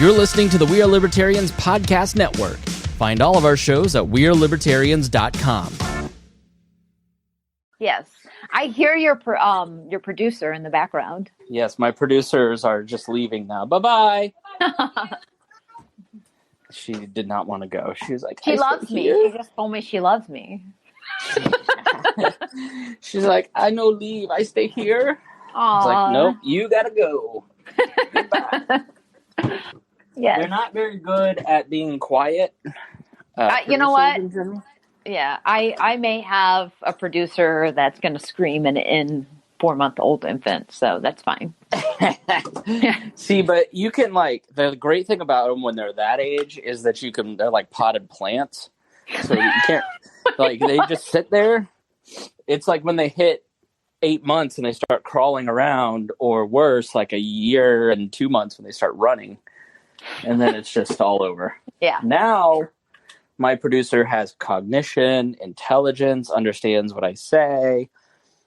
You're listening to the We Are Libertarians podcast network. Find all of our shows at wearelibertarians.com. Yes. I hear your producer in the background. Yes, my producers are just leaving now. Bye-bye. She did not want to go. She was like, she loves me. She just told me she loves me. She's like, I no leave. I stay here. Aww. I was like, nope, you gotta go. Goodbye. Yes. They're not very good at being quiet. You know what? Yeah, I may have a producer that's going to scream in 4-month-old infant, so that's fine. See, but you can the great thing about them when they're that age is that they're like potted plants. So you can't, they just sit there. It's like when they hit 8 months and they start crawling around, or worse, like a year and 2 months when they start running. And then it's just all over. Yeah. Now, my producer has cognition, intelligence, understands what I say.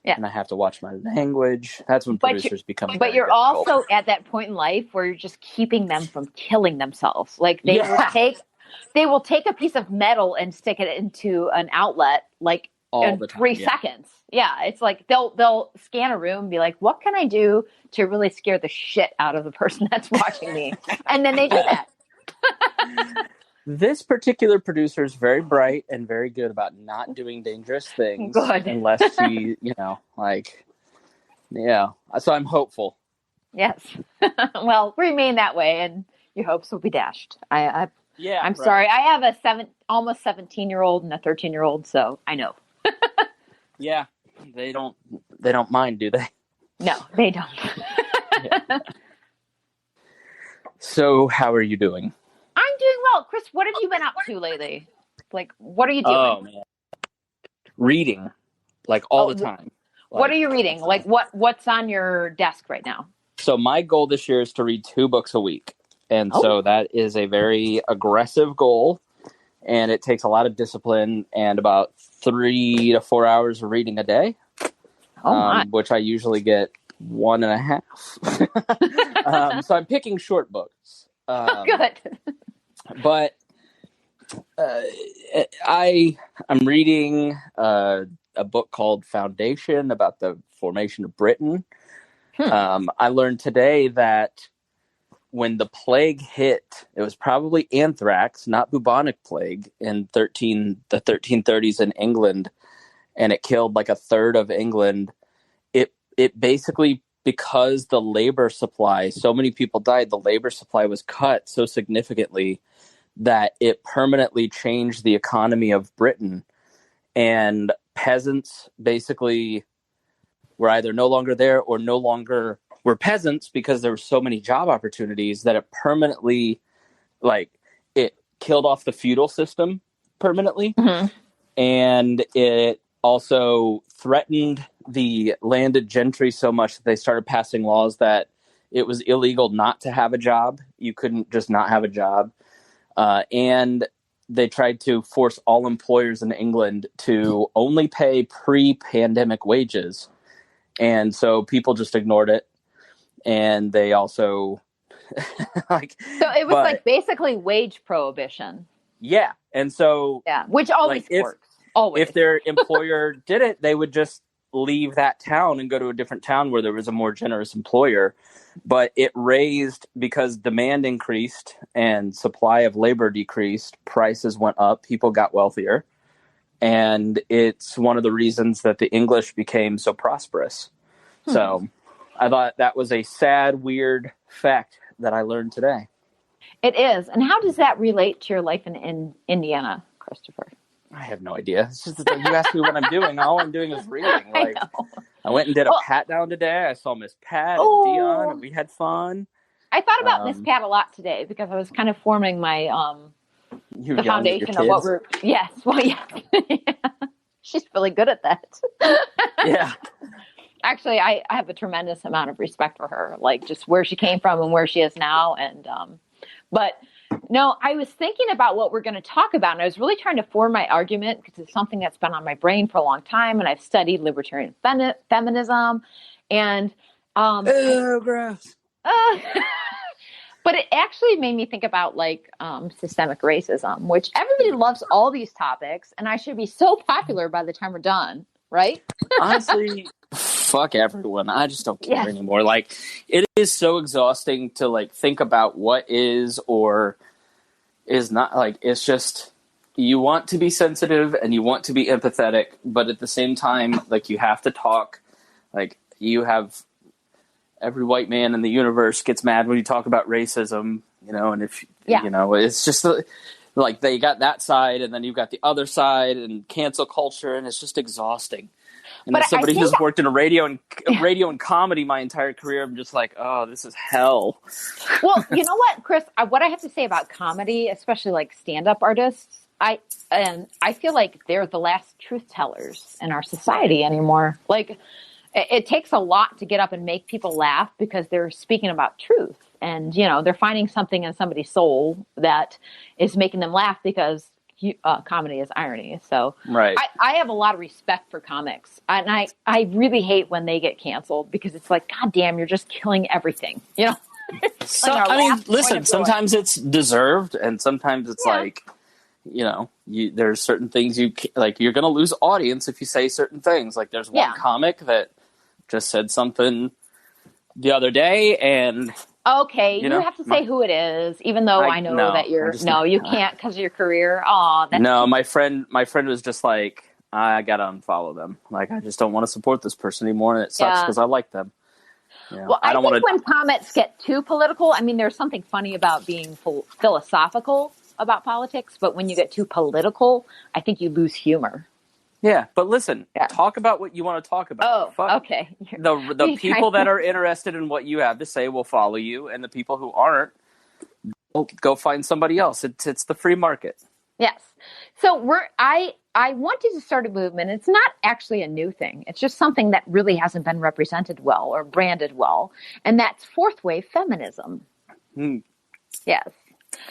Yeah. And I have to watch my language. That's when producers become. But you're difficult. Also at that point in life where you're just keeping them from killing themselves. Like they will take a piece of metal and stick it into an outlet in 3 seconds. Yeah, it's like they'll scan a room and be like, what can I do to really scare the shit out of the person that's watching me? And then they do that. This particular producer is very bright and very good about not doing dangerous things. Good. Unless she, yeah. So I'm hopeful. Yes. Well, remain that way and your hopes will be dashed. I'm right. Sorry. I have a almost 17-year-old and a 13-year-old, so I know. Yeah. They don't mind, do they? No, they don't. Yeah. So how are you doing? I'm doing well. Chris, what have you been up to lately? What are you doing? Oh, man. Reading, all the time. What are you reading? What's on your desk right now? So my goal this year is to read 2 books a week. And so that is a very aggressive goal. And it takes a lot of discipline and about 3 to 4 hours of reading a day. Which I usually get 1.5. So I'm picking short books. Good. But I'm reading a book called Foundation about the formation of Britain. I learned today that when the plague hit, it was probably anthrax, not bubonic plague, in the 1330s in England, and it killed a third of England. It basically, because the labor supply, so many people died, the labor supply was cut so significantly that it permanently changed the economy of Britain. And peasants basically were either no longer there or no longer were peasants because there were so many job opportunities that it permanently, it killed off the feudal system permanently. Mm-hmm. And it also threatened the landed gentry so much that they started passing laws that it was illegal not to have a job. You couldn't just not have a job. And they tried to force all employers in England to only pay pre-pandemic wages. And so people just ignored it. And they also so it was basically wage prohibition. Yeah. And so which always works. Always. If their employer did it, they would just leave that town and go to a different town where there was a more generous employer. But it raised, because demand increased and supply of labor decreased, prices went up, people got wealthier. And it's one of the reasons that the English became so prosperous. So I thought that was a sad, weird fact that I learned today. It is. And how does that relate to your life in Indiana, Christopher? I have no idea. It's just that you asked me what I'm doing. All I'm doing is reading. I went and did a pat down today. I saw Miss Pat and Dion, and we had fun. I thought about Miss Pat a lot today because I was kind of forming my the foundation of what we're. Yes, well, yeah. She's really good at that. Yeah. Actually, I have a tremendous amount of respect for her, just where she came from and where she is now, and but. No, I was thinking about what we're going to talk about, and I was really trying to form my argument because it's something that's been on my brain for a long time, and I've studied libertarian feminism, and gross. But it actually made me think about like systemic racism, which everybody loves all these topics, and I should be so popular by the time we're done, right? Honestly, fuck everyone. I just don't care anymore. Like, it is so exhausting to like think about what is or is not. Like, it's just, you want to be sensitive and you want to be empathetic, but at the same time, like, you have to talk. Like, you have every white man in the universe gets mad when you talk about racism, you know, and if, you know, it's just like they got that side and then you've got the other side and cancel culture, and it's just exhausting. And as somebody who's worked in radio and comedy my entire career, I'm just like, oh, this is hell. Well, you know what, Chris, what I have to say about comedy, especially like stand-up artists, I feel like they're the last truth tellers in our society anymore. Like, it takes a lot to get up and make people laugh because they're speaking about truth, and, you know, they're finding something in somebody's soul that is making them laugh because comedy is irony. So I have a lot of respect for comics, and I really hate when they get canceled because it's like, God damn, you're just killing everything, you know? So, I mean, listen, sometimes it's deserved and sometimes it's like, you know, there's certain things you're going to lose audience if you say certain things. Like, there's one comic that just said something the other day, and okay, you have to say who it is, even though I know that you're you can't because of your career. Oh, no, my friend was just like, I gotta unfollow them. Like, I just don't want to support this person anymore, and it sucks because I like them. You know, well, I think when comments get too political, I mean, there's something funny about being philosophical about politics, but when you get too political, I think you lose humor. Yeah, but listen, talk about what you want to talk about. Oh, okay. The people that are interested in what you have to say will follow you, and the people who aren't, will go find somebody else. It's the free market. Yes. So I wanted to start a movement. It's not actually a new thing. It's just something that really hasn't been represented well or branded well, and that's fourth wave feminism. Yes.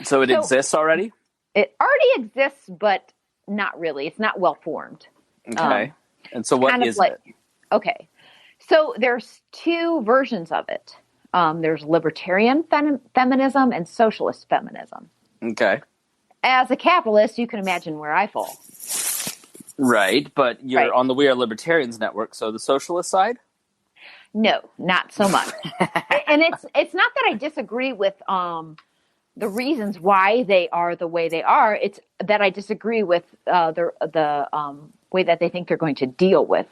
So it exists already? It already exists, but not really. It's not well formed. Okay. And so what is it? Okay. So there's two versions of it. There's libertarian feminism and socialist feminism. Okay. As a capitalist, you can imagine where I fall. Right. But you're on the We Are Libertarians network. So the socialist side? No, not so much. And it's not that I disagree with the reasons why they are the way they are. It's that I disagree with the way that they think they're going to deal with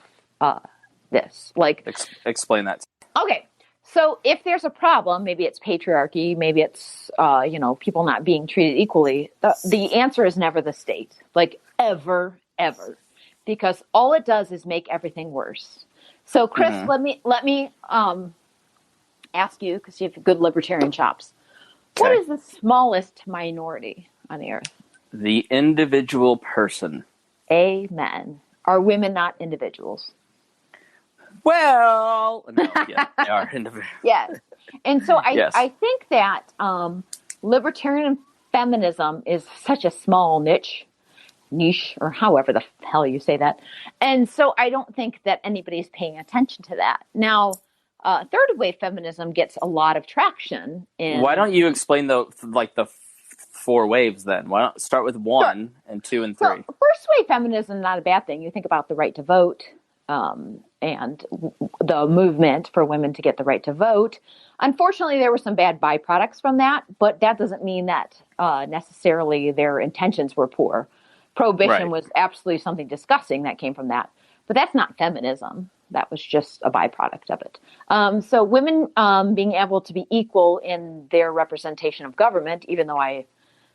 this. Like, explain that. Okay, so if there's a problem, maybe it's patriarchy, maybe it's people not being treated equally. The answer is never the state, like ever, because all it does is make everything worse. So, Chris, let me ask you, because you have good libertarian chops. Okay. What is the smallest minority on the earth? The individual person. Amen. Are women not individuals? Well, no, yeah, they are individuals. Yes. And so I think that libertarian feminism is such a small niche, or however the hell you say that. And so I don't think that anybody's paying attention to that. Now, third wave feminism gets a lot of traction. Why don't you explain the four waves then? Why not start with one and two and three? So, first wave feminism is not a bad thing. You think about the right to vote and the movement for women to get the right to vote. Unfortunately, there were some bad byproducts from that, but that doesn't mean that necessarily their intentions were poor. Prohibition was absolutely something disgusting that came from that, but that's not feminism. That was just a byproduct of it. So women being able to be equal in their representation of government, even though I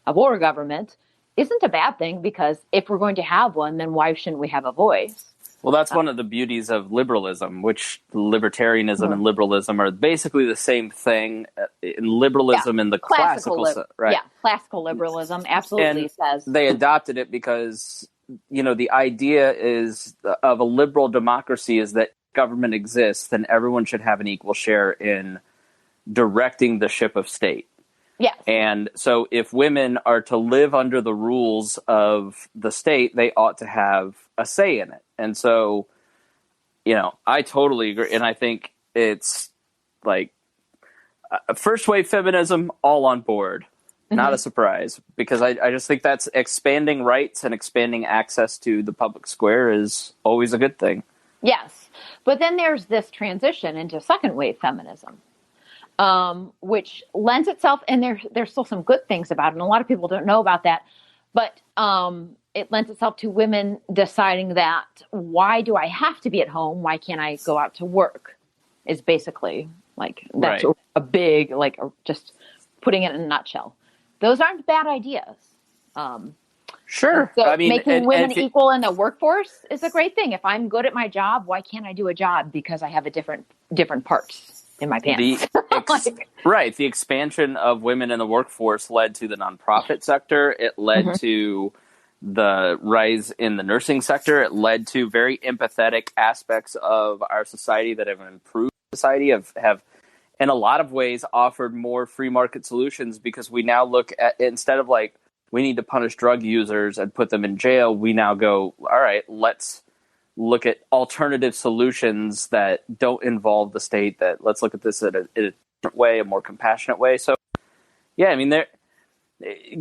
abhor government, isn't a bad thing, because if we're going to have one, then why shouldn't we have a voice? Well, that's one of the beauties of liberalism, which libertarianism and liberalism are basically the same thing. In liberalism in the classical right? Yeah, classical liberalism absolutely says. They adopted it because, the idea is of a liberal democracy is that government exists, then everyone should have an equal share in directing the ship of state. Yes. And so if women are to live under the rules of the state, they ought to have a say in it. And so, I totally agree. And I think it's like, First wave feminism, all on board. Not a surprise, because I just think that's expanding rights and expanding access to the public square is always a good thing. Yes. But then there's this transition into second wave feminism, which lends itself, and there's still some good things about it, and a lot of people don't know about that, but it lends itself to women deciding that, why do I have to be at home? Why can't I go out to work? Is basically like, that's right. a big, like, just putting it in a nutshell. Those aren't bad ideas. Sure. So making women equal in the workforce is a great thing. If I'm good at my job, why can't I do a job because I have a different parts in my pants? Right. The expansion of women in the workforce led to the nonprofit sector. It led to the rise in the nursing sector. It led to very empathetic aspects of our society that have improved society, have in a lot of ways offered more free market solutions, because we now look at, instead of like, we need to punish drug users and put them in jail, we now go, all right, let's look at alternative solutions that don't involve the state, that let's look at this in a different way, a more compassionate way. So yeah, I mean,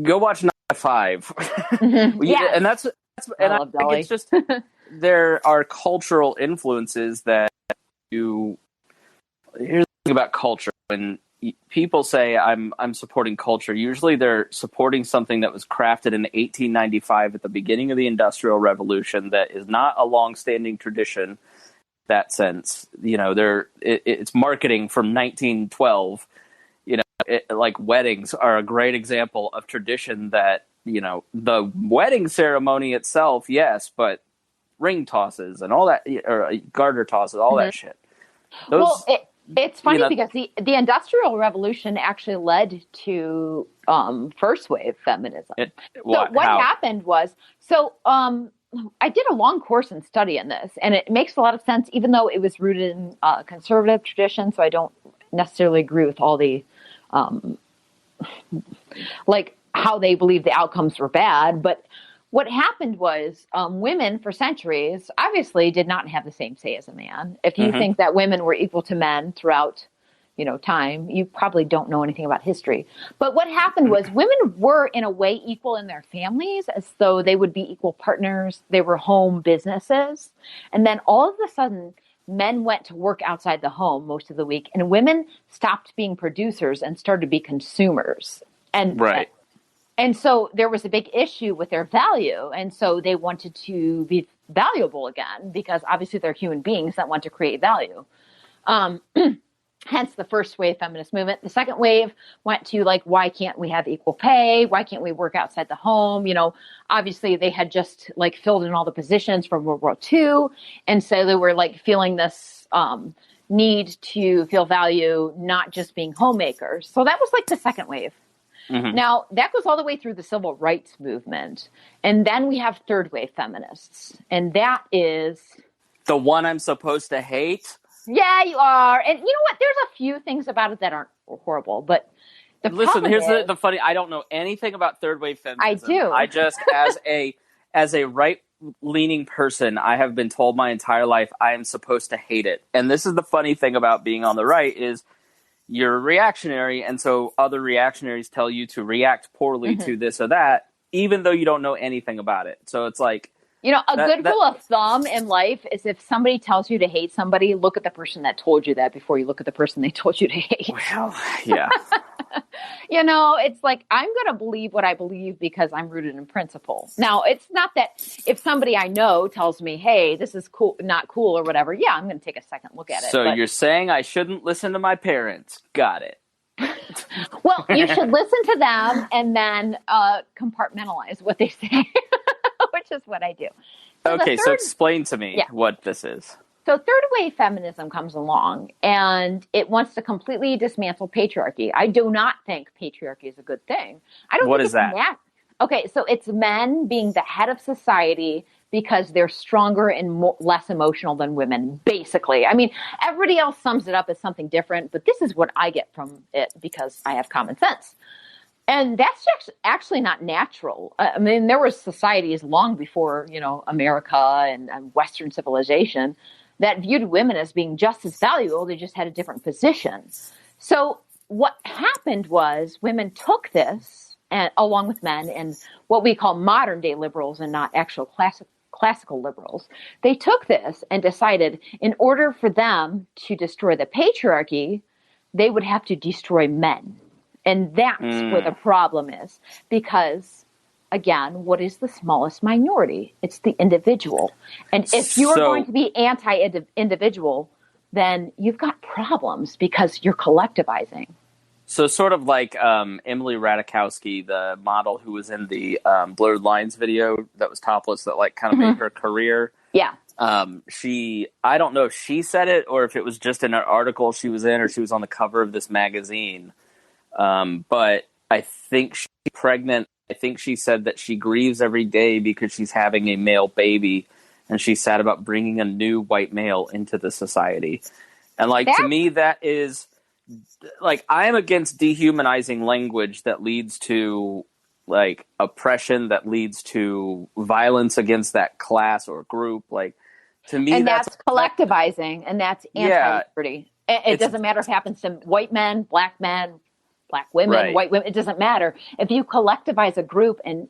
go watch 9 to 5. Yes. And that's and I think it's just, there are cultural influences that here's the thing about culture. When people say I'm supporting culture, usually they're supporting something that was crafted in 1895 at the beginning of the Industrial Revolution that is not a long-standing tradition in that sense. You know, it's marketing from 1912. You know, like weddings are a great example of tradition that, you know, the wedding ceremony itself, yes, but ring tosses and all that, or garter tosses, all that shit. It's funny, because the Industrial Revolution actually led to first wave feminism. What happened was, I did a long course in studying this, and it makes a lot of sense, even though it was rooted in conservative tradition. So I don't necessarily agree with all the like how they believe the outcomes were bad, but what happened was women for centuries obviously did not have the same say as a man. If you think that women were equal to men throughout, time, you probably don't know anything about history. But what happened was women were in a way equal in their families, as though they would be equal partners. They were home businesses. And then all of a sudden, men went to work outside the home most of the week, and women stopped being producers and started to be consumers. And so there was a big issue with their value. And so they wanted to be valuable again, because obviously they're human beings that want to create value. Hence the first wave feminist movement. The second wave went to like, why can't we have equal pay? Why can't we work outside the home? Obviously they had just like filled in all the positions from World War II. And so they were like feeling this need to feel value, not just being homemakers. So that was like the second wave. Now, that goes all the way through the civil rights movement. And then we have third wave feminists. And that is... the one I'm supposed to hate? Yeah, you are. And you know what? There's a few things about it that aren't horrible. But here's the funny... I don't know anything about third wave feminism. I do. I just, as a right-leaning person, I have been told my entire life I am supposed to hate it. And this is the funny thing about being on the right is... you're a reactionary, and so other reactionaries tell you to react poorly to this or that, even though you don't know anything about it. So it's like... a good rule of thumb in life is if somebody tells you to hate somebody, look at the person that told you that before you look at the person they told you to hate. Well, yeah. It's like, I'm going to believe what I believe because I'm rooted in principle. Now, it's not that if somebody I know tells me, hey, this is cool, not cool or whatever, yeah, I'm going to take a second look at it. So you're saying I shouldn't listen to my parents. Got it. Well, you should listen to them and then compartmentalize what they say, which is what I do. So explain to me what this is. So third wave feminism comes along and it wants to completely dismantle patriarchy. I do not think patriarchy is a good thing. What is that? Okay, so it's men being the head of society because they're stronger and less emotional than women, basically. I mean, everybody else sums it up as something different, but this is what I get from it because I have common sense. And that's actually not natural. I mean, there were societies long before, America and Western civilization that viewed women as being just as valuable. They just had a different position. So what happened was women took this, and along with men and what we call modern day liberals and not actual classical liberals, they took this and decided in order for them to destroy the patriarchy, they would have to destroy men. And that's where the problem is. Because, again, what is the smallest minority? It's the individual. And if you are going to be anti-individual, then you've got problems because you're collectivizing. So sort of like Emily Ratajkowski, the model who was in the Blurred Lines video that was topless that like kind of made her career. Yeah. I don't know if she said it or if it was just in an article she was in or she was on the cover of this magazine. But I think she's pregnant. I think she said that she grieves every day because she's having a male baby, and she's sad about bringing a new white male into the society. And like, to me, that is like, I am against dehumanizing language that leads to like oppression, that leads to violence against that class or group. Like, to me, and that's collectivizing, and that's anti-liberty. It doesn't matter if it happens to white men, black women, white women. It doesn't matter. If you collectivize a group and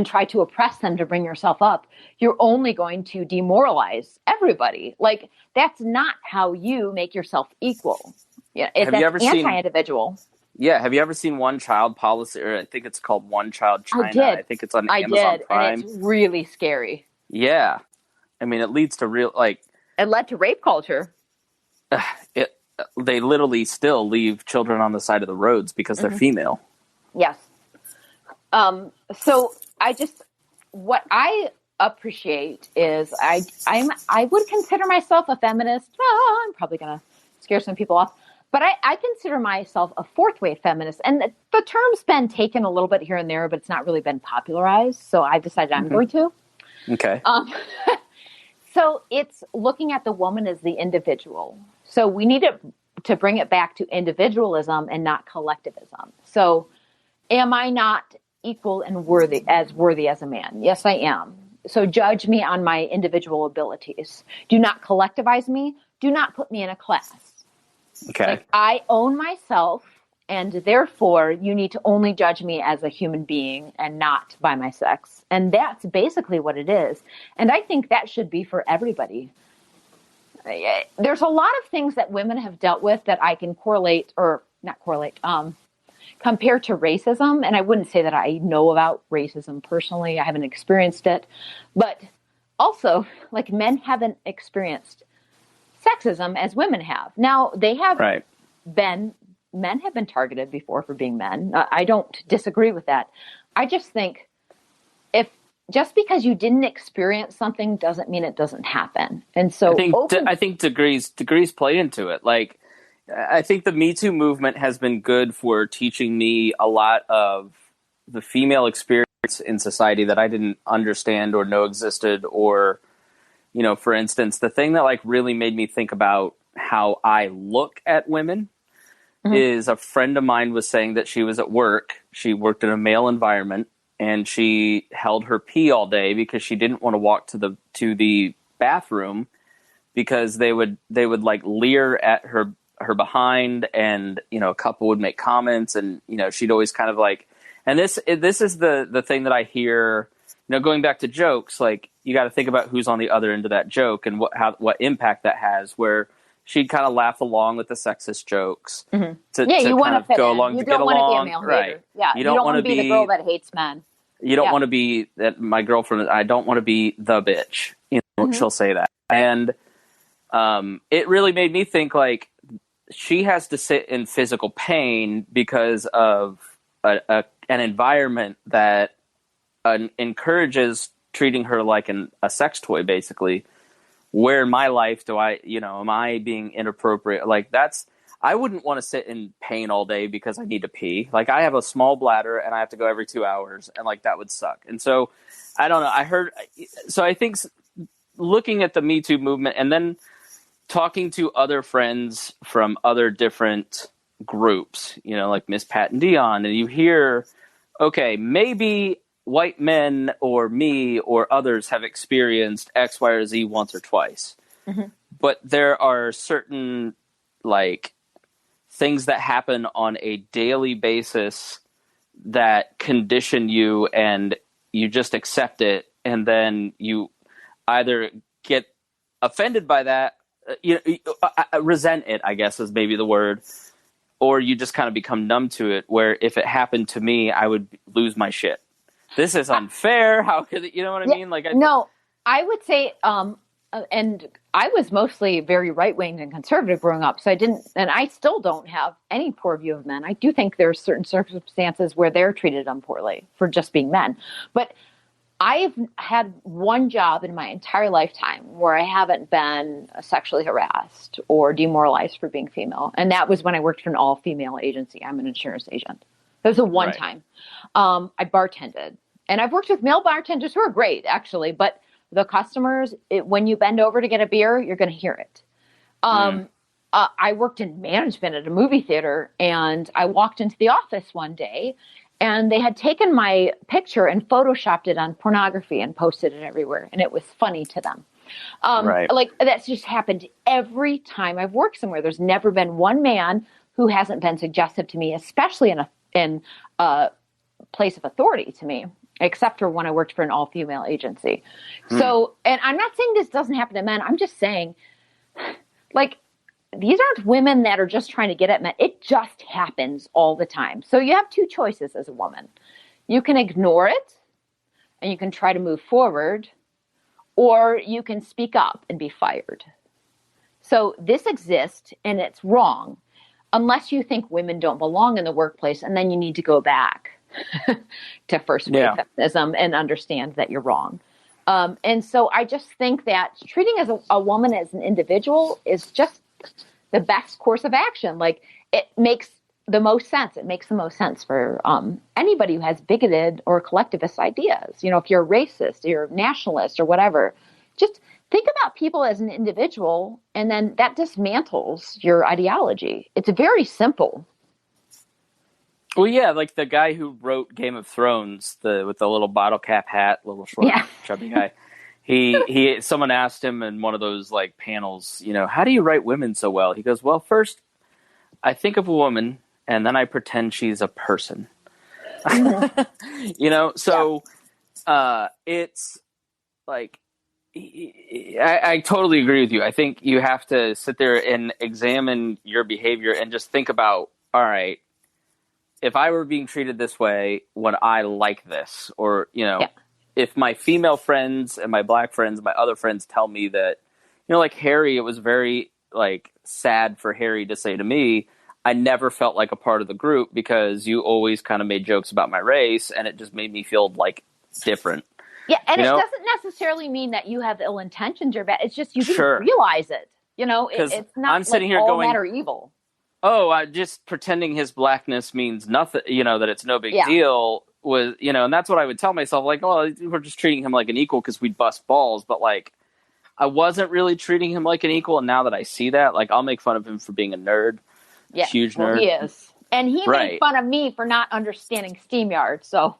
try to oppress them to bring yourself up, you're only going to demoralize everybody. Like, that's not how you make yourself equal. Yeah, that's anti-individual. Have you ever seen One Child Policy? Or I think it's called One Child China. I think it's on Amazon Prime. And it's really scary. Yeah. I mean, it leads to real, like... It led to rape culture. They literally still leave children on the side of the roads because they're female. Yes. So what I appreciate is I would consider myself a feminist. Well, I'm probably going to scare some people off, but I consider myself a fourth wave feminist. And the term's been taken a little bit here and there, but it's not really been popularized. So I've decided I'm going to. Okay. So it's looking at the woman as the individual. So we need to bring it back to individualism and not collectivism. So am I not equal and worthy as a man? Yes, I am. So judge me on my individual abilities. Do not collectivize me. Do not put me in a class. Okay. Like, I own myself, and therefore you need to only judge me as a human being and not by my sex. And that's basically what it is. And I think that should be for everybody. There's a lot of things that women have dealt with that I can compare to racism. And I wouldn't say that I know about racism personally. I haven't experienced it. But also, like, men haven't experienced sexism as women have. Now, they have men have been targeted before for being men. I don't disagree with that. I just think just because you didn't experience something doesn't mean it doesn't happen. And so I think degrees play into it. Like, I think the Me Too movement has been good for teaching me a lot of the female experience in society that I didn't understand or know existed. Or, you know, for instance, the thing that like really made me think about how I look at women is a friend of mine was saying that she was at work. She worked in a male environment, and she held her pee all day because she didn't want to walk to the bathroom because they would like leer at her behind, and, you know, a couple would make comments, and, you know, she'd always kind of like, and this is the thing that I hear, you know, going back to jokes, like, you got to think about who's on the other end of that joke and what impact that has, where she'd kind of laugh along with the sexist jokes to you kind of go along, you to get along. Want to be a male hater. Yeah, you don't want to be the girl that hates men. You don't want to be that. My girlfriend, I don't want to be the bitch. You know, she'll say that. And it really made me think, like, she has to sit in physical pain because of an environment that encourages treating her like a sex toy, basically. Where in my life am I being inappropriate? Like, I wouldn't want to sit in pain all day because I need to pee. Like, I have a small bladder and I have to go every 2 hours, and like, that would suck. And so, I don't know. I think looking at the Me Too movement and then talking to other friends from other different groups, you know, like Miss Pat and Dion, and you hear, okay, maybe white men or me or others have experienced X, Y, or Z once or twice. But there are certain, like, things that happen on a daily basis that condition you, and you just accept it, and then you either get offended by that, resent it, I guess is maybe the word, or you just kind of become numb to it, where if it happened to me, I would lose my shit. This is unfair. How could it, you know what I mean? Like, I would say, and I was mostly very right-wing and conservative growing up, so I didn't, and I still don't have any poor view of men. I do think there's certain circumstances where they're treated unpoorly for just being men. But I've had one job in my entire lifetime where I haven't been sexually harassed or demoralized for being female. And that was when I worked for an all-female agency. I'm an insurance agent. It was a one time. I bartended. And I've worked with male bartenders who are great, actually. But the customers, when you bend over to get a beer, you're going to hear it. I worked in management at a movie theater, and I walked into the office one day, and they had taken my picture and photoshopped it on pornography and posted it everywhere. And it was funny to them. Like, that's just happened every time I've worked somewhere. There's never been one man who hasn't been suggestive to me, especially in a place of authority to me, except for when I worked for an all-female agency. So, and I'm not saying this doesn't happen to men. I'm just saying, like, these aren't women that are just trying to get at men. It just happens all the time. So you have two choices as a woman. You can ignore it and you can try to move forward, or you can speak up and be fired. So this exists and it's wrong, unless you think women don't belong in the workplace, and then you need to go back to first wave feminism and understand that you're wrong. And so I just think that treating as a woman as an individual is just the best course of action. Like, it makes the most sense. It makes the most sense for anybody who has bigoted or collectivist ideas. You know, if you're a racist, you're a nationalist or whatever, just think about people as an individual, and then that dismantles your ideology. It's very simple. Well, yeah, like the guy who wrote Game of Thrones, with the little bottle cap hat, little short, chubby guy. Someone asked him in one of those like panels, you know, how do you write women so well? He goes, well, first I think of a woman and then I pretend she's a person. You know, so it's like, I totally agree with you. I think you have to sit there and examine your behavior and just think about, all right, if I were being treated this way, would I like this? Or, you know, if my female friends and my black friends, my other friends tell me that, you know, like Harry, it was very like sad for Harry to say to me, I never felt like a part of the group because you always kind of made jokes about my race, and it just made me feel like different. Yeah, and it doesn't necessarily mean that you have ill intentions or bad. It's just you didn't realize it. You know, it's not I'm sitting here all going, bad or evil. Oh, just pretending his blackness means nothing, you know, that it's no big deal was, you know, and that's what I would tell myself, like, oh, we're just treating him like an equal because we'd bust balls. But like, I wasn't really treating him like an equal. And now that I see that, like, I'll make fun of him for being a nerd. Yeah, huge nerd. He is. And he made fun of me for not understanding SteamYard. So.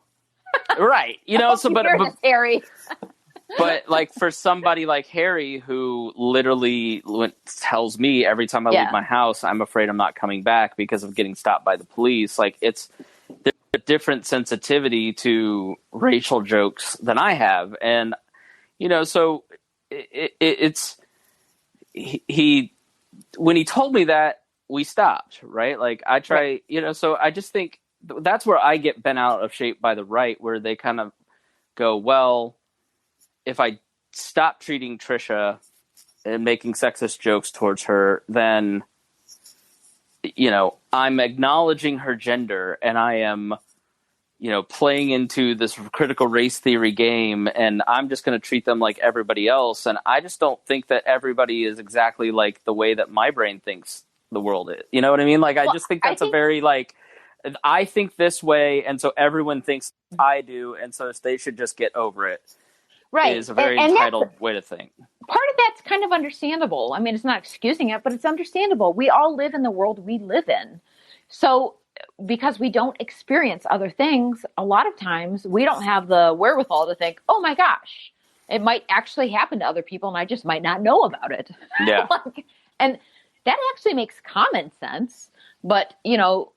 Right. You know, so, but Harry. But like for somebody like Harry, who literally tells me every time I leave my house, I'm afraid I'm not coming back because of getting stopped by the police. Like, there's a different sensitivity to racial jokes than I have. And, you know, so when he told me that, we stopped, right? Like, I try, you know, so I just think that's where I get bent out of shape by the right, where they kind of go, well, if I stop treating Tricia and making sexist jokes towards her, then, you know, I'm acknowledging her gender, and I am, you know, playing into this critical race theory game, and I'm just going to treat them like everybody else. And I just don't think that everybody is exactly like the way that my brain thinks the world is. You know what I mean? Like, I just think that's a very, like, I think this way, and so everyone thinks I do, and so they should just get over it. Right. Is a very entitled way to think. Part of that's kind of understandable. I mean, it's not excusing it, but it's understandable. We all live in the world we live in. So because we don't experience other things, a lot of times we don't have the wherewithal to think, oh my gosh, it might actually happen to other people and I just might not know about it. Yeah. And that actually makes common sense. But,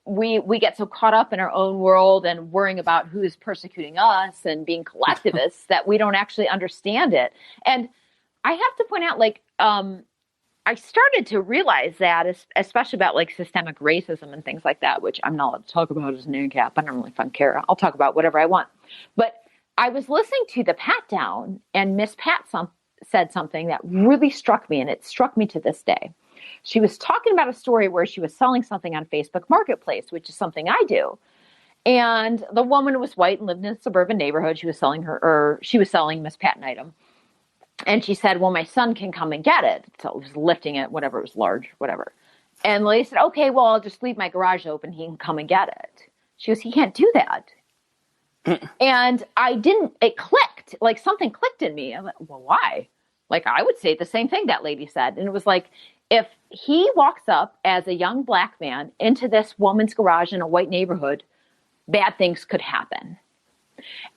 we get so caught up in our own world and worrying about who is persecuting us and being collectivists that we don't actually understand it. And I have to point out, I started to realize that, especially about systemic racism and things like that, which I'm not allowed to talk about as an ANCAP. I don't really care. I'll talk about whatever I want. But I was listening to the Pat Down, and Miss Pat said something that really struck me, and it struck me to this day. She was talking about a story where she was selling something on Facebook Marketplace, which is something I do. And the woman was white and lived in a suburban neighborhood. She was selling Miss Pat an item. And she said, well, my son can come and get it. So it was lifting it, whatever, it was large, whatever. And the lady said, okay, well, I'll just leave my garage open. He can come and get it. She goes, he can't do that. And it clicked, something clicked in me. I went, well, why? I would say the same thing that lady said. And it was if he walks up as a young black man into this woman's garage in a white neighborhood, bad things could happen.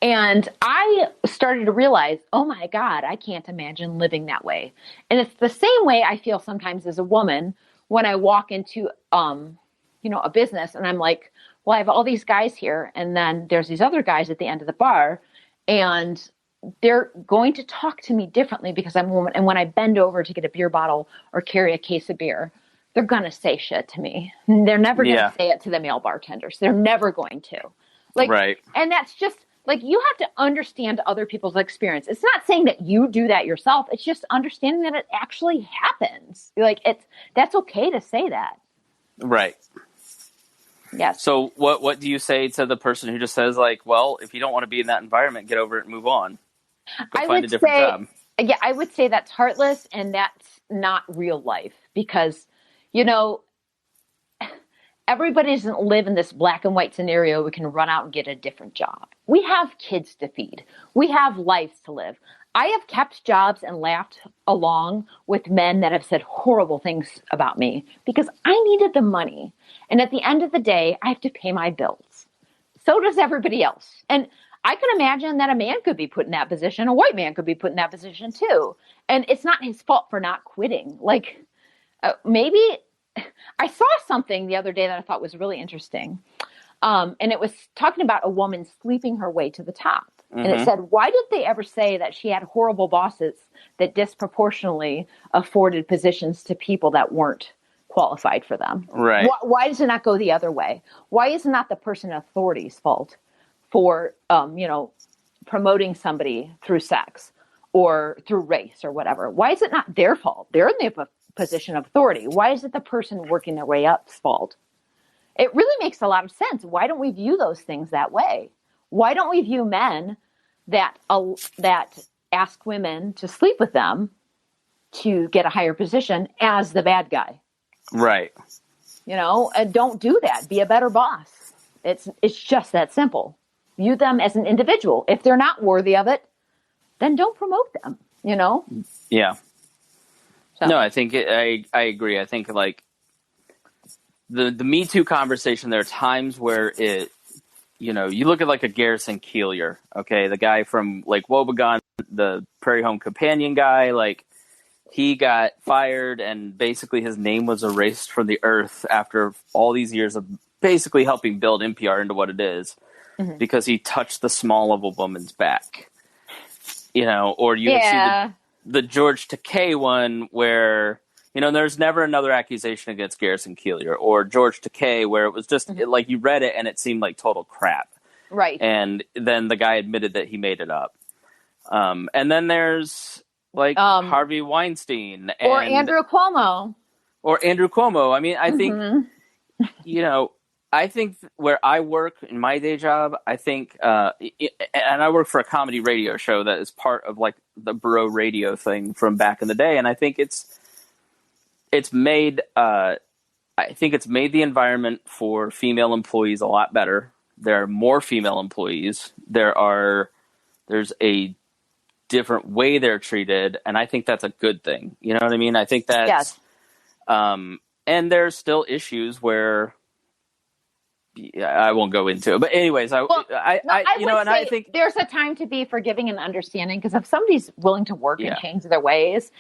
And I started to realize, oh my God, I can't imagine living that way. And it's the same way I feel sometimes as a woman when I walk into, a business and I'm like, well, I have all these guys here. And then there's these other guys at the end of the bar, and they're going to talk to me differently because I'm a woman. And when I bend over to get a beer bottle or carry a case of beer, they're going to say shit to me. They're never going to say it to the male bartenders. They're never going to. Right. And that's just you have to understand other people's experience. It's not saying that you do that yourself. It's just understanding that it actually happens. That's okay to say that. Right. Yes. So what do you say to the person who just says well, if you don't want to be in that environment, get over it and move on. Find a different job. Yeah, I would say that's heartless and that's not real life because, everybody doesn't live in this black and white scenario. We can run out and get a different job. We have kids to feed. We have lives to live. I have kept jobs and laughed along with men that have said horrible things about me because I needed the money. And at the end of the day, I have to pay my bills. So does everybody else. And I can imagine that a man could be put in that position. A white man could be put in that position too. And it's not his fault for not quitting. Maybe I saw something the other day that I thought was really interesting. And it was talking about a woman sleeping her way to the top. And it said, why did they ever say that she had horrible bosses that disproportionately afforded positions to people that weren't qualified for them? Right. Why does it not go the other way? Why is it not the person in authority's fault for, promoting somebody through sex or through race or whatever? Why is it not their fault? They're in the position of authority. Why is it the person working their way up's fault? It really makes a lot of sense. Why don't we view those things that way? Why don't we view men that ask women to sleep with them to get a higher position as the bad guy? Right. Don't do that. Be a better boss. It's just that simple. View them as an individual. If they're not worthy of it, then don't promote them, Yeah. So. No, I think I agree. I think the Me Too conversation, there are times where you look at a Garrison Keillor, okay, the guy from Wobegon, the Prairie Home Companion guy, he got fired and basically his name was erased from the earth after all these years of basically helping build NPR into what it is because he touched the small of a woman's back, or you see the George Takei one where, there's never another accusation against Garrison Keillor, or George Takei where it was just you read it and it seemed like total crap. Right. And then the guy admitted that he made it up. And then there's Harvey Weinstein. Or Andrew Cuomo. I mean, I think, I think where I work in my day job, I think, and I work for a comedy radio show that is part of the bro radio thing from back in the day. And I think it's made the environment for female employees a lot better. There are more female employees. There's a different way they're treated. And I think that's a good thing. You know what I mean? I think that's, and there's still issues where, I won't go into it, but anyways, I think there's a time to be forgiving and understanding because if somebody's willing to work and change their ways,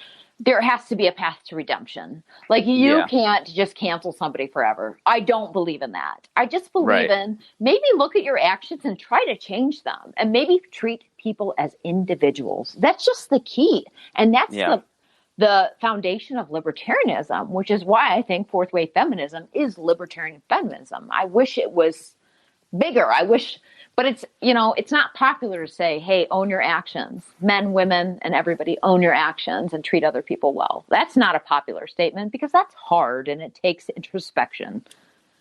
there has to be a path to redemption. Like, you can't just cancel somebody forever. I don't believe in that. I just believe in maybe look at your actions and try to change them, and maybe treat people as individuals. That's just the key. And that's the foundation of libertarianism, which is why I think fourth wave feminism is libertarian feminism. I wish it was bigger. But it's, it's not popular to say, hey, own your actions. Men, women, and everybody own your actions and treat other people well. That's not a popular statement because that's hard and it takes introspection.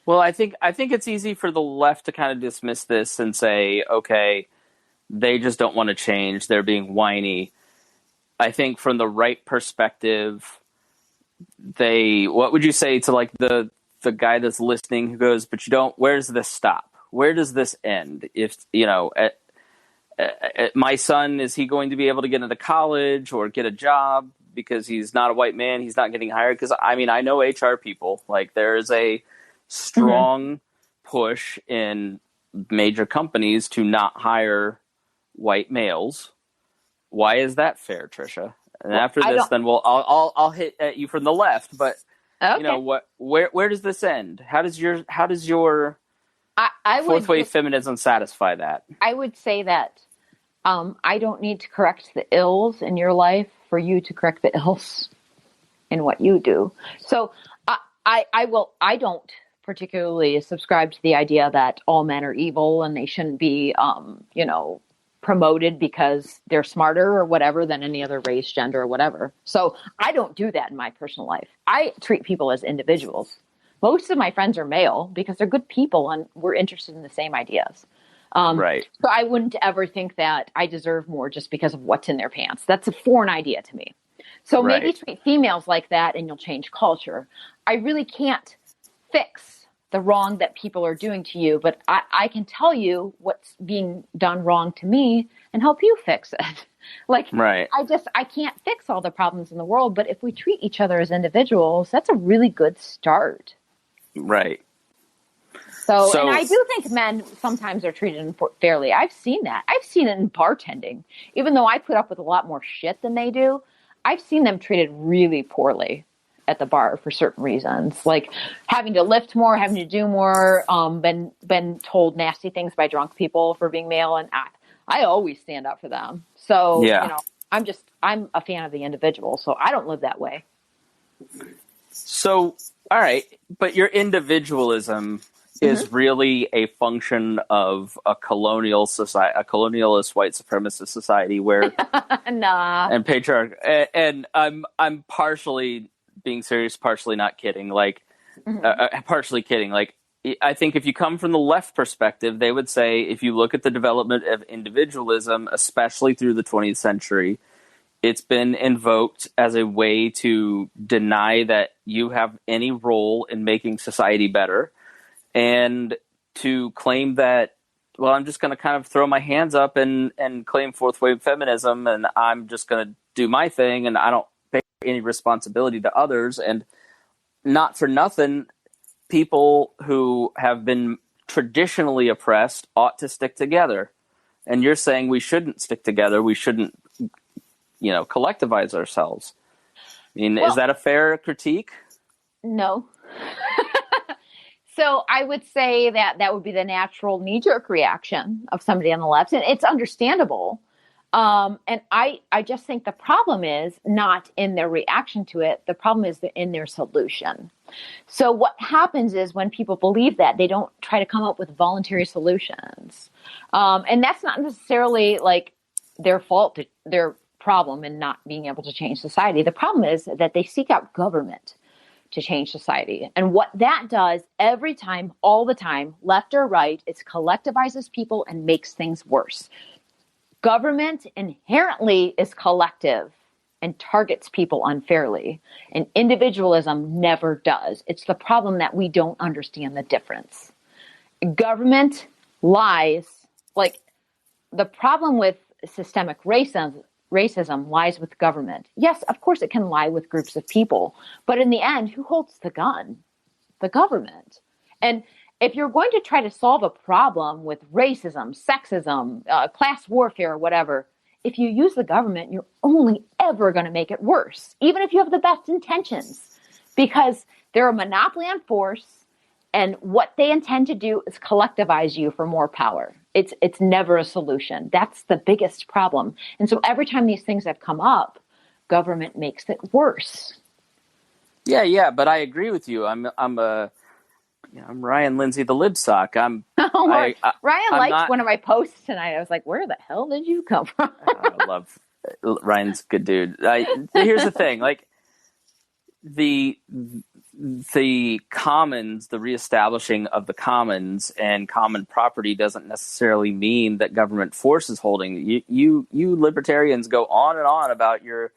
Well, I think it's easy for the left to kind of dismiss this and say, okay, they just don't want to change. They're being whiny. I think from the right perspective, what would you say to like the guy that's listening who goes, but where does this stop? Where does this end? If, my son, is he going to be able to get into college or get a job because he's not a white man? He's not getting hired. Because I know HR people, like there is a strong push in major companies to not hire white males. Why is that fair, Tricia? And after this, then I'll hit at you from the left. But where does this end? How does your fourth wave feminism satisfy that? I would say that I don't need to correct the ills in your life for you to correct the ills in what you do. So I don't particularly subscribe to the idea that all men are evil and they shouldn't be, promoted because they're smarter or whatever than any other race, gender, or whatever. So I don't do that in my personal life. I treat people as individuals. Most of my friends are male because they're good people and we're interested in the same ideas. Right. So I wouldn't ever think that I deserve more just because of what's in their pants. That's a foreign idea to me. So maybe treat females like that and you'll change culture. I really can't fix the wrong that people are doing to you, but I can tell you what's being done wrong to me and help you fix it. I can't fix all the problems in the world, but if we treat each other as individuals, that's a really good start. Right. So and I do think men sometimes are treated unfairly. I've seen that. I've seen it in bartending. Even though I put up with a lot more shit than they do, I've seen them treated really poorly at the bar for certain reasons, like having to lift more, having to do more, been told nasty things by drunk people for being male. And I always stand up for them. So, I'm a fan of the individual, so I don't live that way. So, all right. But your individualism is really a function of a colonial society, a colonialist white supremacist society where and patriarch. And I'm partially being serious, partially not kidding. Like, partially kidding. Like, I think if you come from the left perspective, they would say if you look at the development of individualism, especially through the 20th century, it's been invoked as a way to deny that you have any role in making society better, and to claim that, well, I'm just going to kind of throw my hands up and claim fourth wave feminism, and I'm just going to do my thing, and I don't bear any responsibility to others. And not for nothing, people who have been traditionally oppressed ought to stick together. And you're saying we shouldn't stick together. We shouldn't, collectivize ourselves. I mean, is that a fair critique? No. So I would say that would be the natural knee-jerk reaction of somebody on the left. And it's understandable. And I just think the problem is not in their reaction to it. The problem is in their solution. So what happens is when people believe that, they don't try to come up with voluntary solutions. And that's not necessarily like their fault, their problem in not being able to change society. The problem is that they seek out government to change society. And what that does every time, all the time, left or right, it collectivizes people and makes things worse. Government inherently is collective and targets people unfairly, and individualism never does. It's the problem that we don't understand the difference. Government lies, like the problem with systemic racism lies with government. Yes, of course it can lie with groups of people, but in the end, who holds the gun? The government. And if you're going to try to solve a problem with racism, sexism, class warfare, or whatever, if you use the government, you're only ever going to make it worse, even if you have the best intentions, because they're a monopoly on force, and what they intend to do is collectivize you for more power. It's never a solution. That's the biggest problem. And so every time these things have come up, government makes it worse. Yeah, but I agree with you. I'm Ryan Lindsay, the libsock. Ryan liked one of my posts tonight. I was like, where the hell did you come from? I love Ryan's good dude. Here's the thing, like the commons, the reestablishing of the commons and common property doesn't necessarily mean that government force is holding you libertarians go on and on about your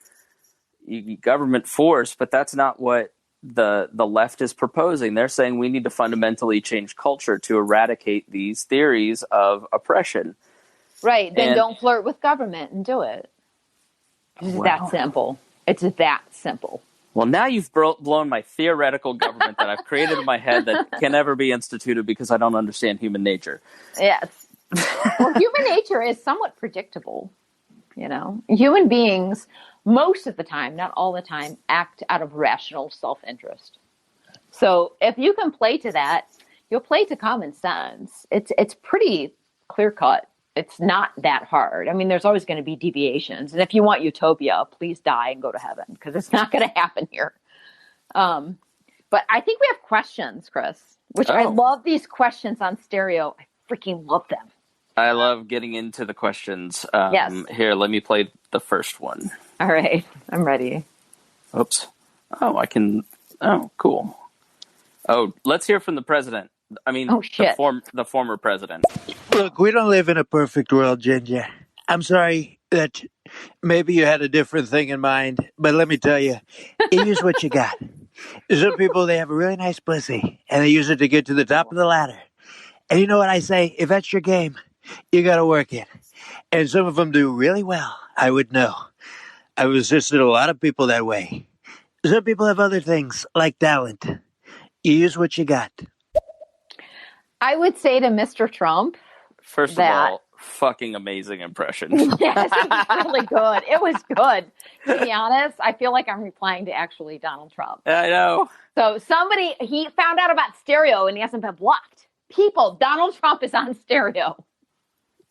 government force, but that's not what the left is proposing. They're saying we need to fundamentally change culture to eradicate these theories of oppression. Right. Then don't flirt with government and do it. It's that simple. It's that simple. Well, now you've blown my theoretical government that I've created in my head that can never be instituted because I don't understand human nature. Yes. Well, human nature is somewhat predictable. Human beings, most of the time, not all the time, act out of rational self-interest. So if you can play to that, you'll play to common sense. It's pretty clear-cut. It's not that hard. I mean, there's always going to be deviations. And if you want utopia, please die and go to heaven, because it's not going to happen here. But I think we have questions, Chris, which I love these questions on stereo. I freaking love them. I love getting into the questions. Yes. Here, let me play the first one. All right. I'm ready. Oops. Oh, I can. Oh, cool. Oh, let's hear from the president. I mean, the former president. Look, we don't live in a perfect world, Ginger. I'm sorry that maybe you had a different thing in mind, but let me tell you, use what you got. Some people, they have a really nice pussy, and they use it to get to the top of the ladder. And you know what I say? If that's your game, you got to work it. And some of them do really well. I would know. I've assisted a lot of people that way. Some people have other things, like talent. You use what you got. I would say to Mr. Trump, first of all, fucking amazing impression. Yes, it was really good. It was good. To be honest, I feel like I'm replying to actually Donald Trump. I know. So he found out about stereo and he hasn't been blocked. People, Donald Trump is on stereo.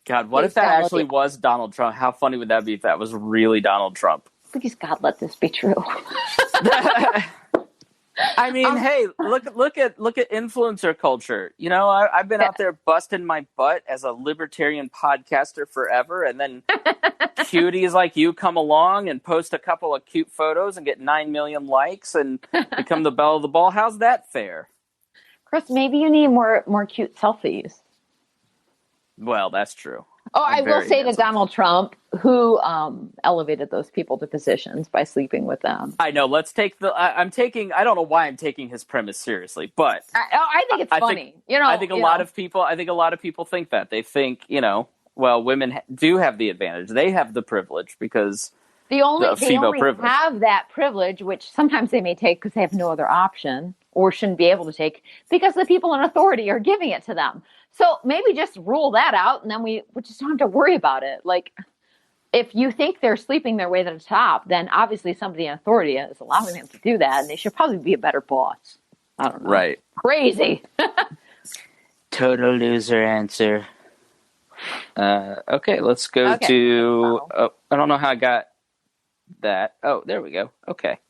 God, what if that actually was Donald Trump? How funny would that be if that was really Donald Trump? Please, God, let this be true. I mean, hey, look at influencer culture. I've been out there busting my butt as a libertarian podcaster forever, and then cuties like you come along and post a couple of cute photos and get 9 million likes and become the belle of the ball. How's that fair? Chris, maybe you need more cute selfies. Well, that's true. Oh, I will say to Donald Trump, who elevated those people to positions by sleeping with them. I know. Let's take I don't know why I'm taking his premise seriously, but I think it's funny. I think a lot of people think that. They think, women do have the advantage. They have the privilege because they only privilege. have that privilege, which sometimes they may take because they have no other option or shouldn't be able to take because the people in authority are giving it to them. So maybe just rule that out, and then we just don't have to worry about it. Like, if you think they're sleeping their way to the top, then obviously somebody in authority is allowing them to do that, and they should probably be a better boss. I don't know. Right. Crazy. Total loser answer. Okay, let's go to... Oh, I don't know how I got that. Oh, there we go. Okay.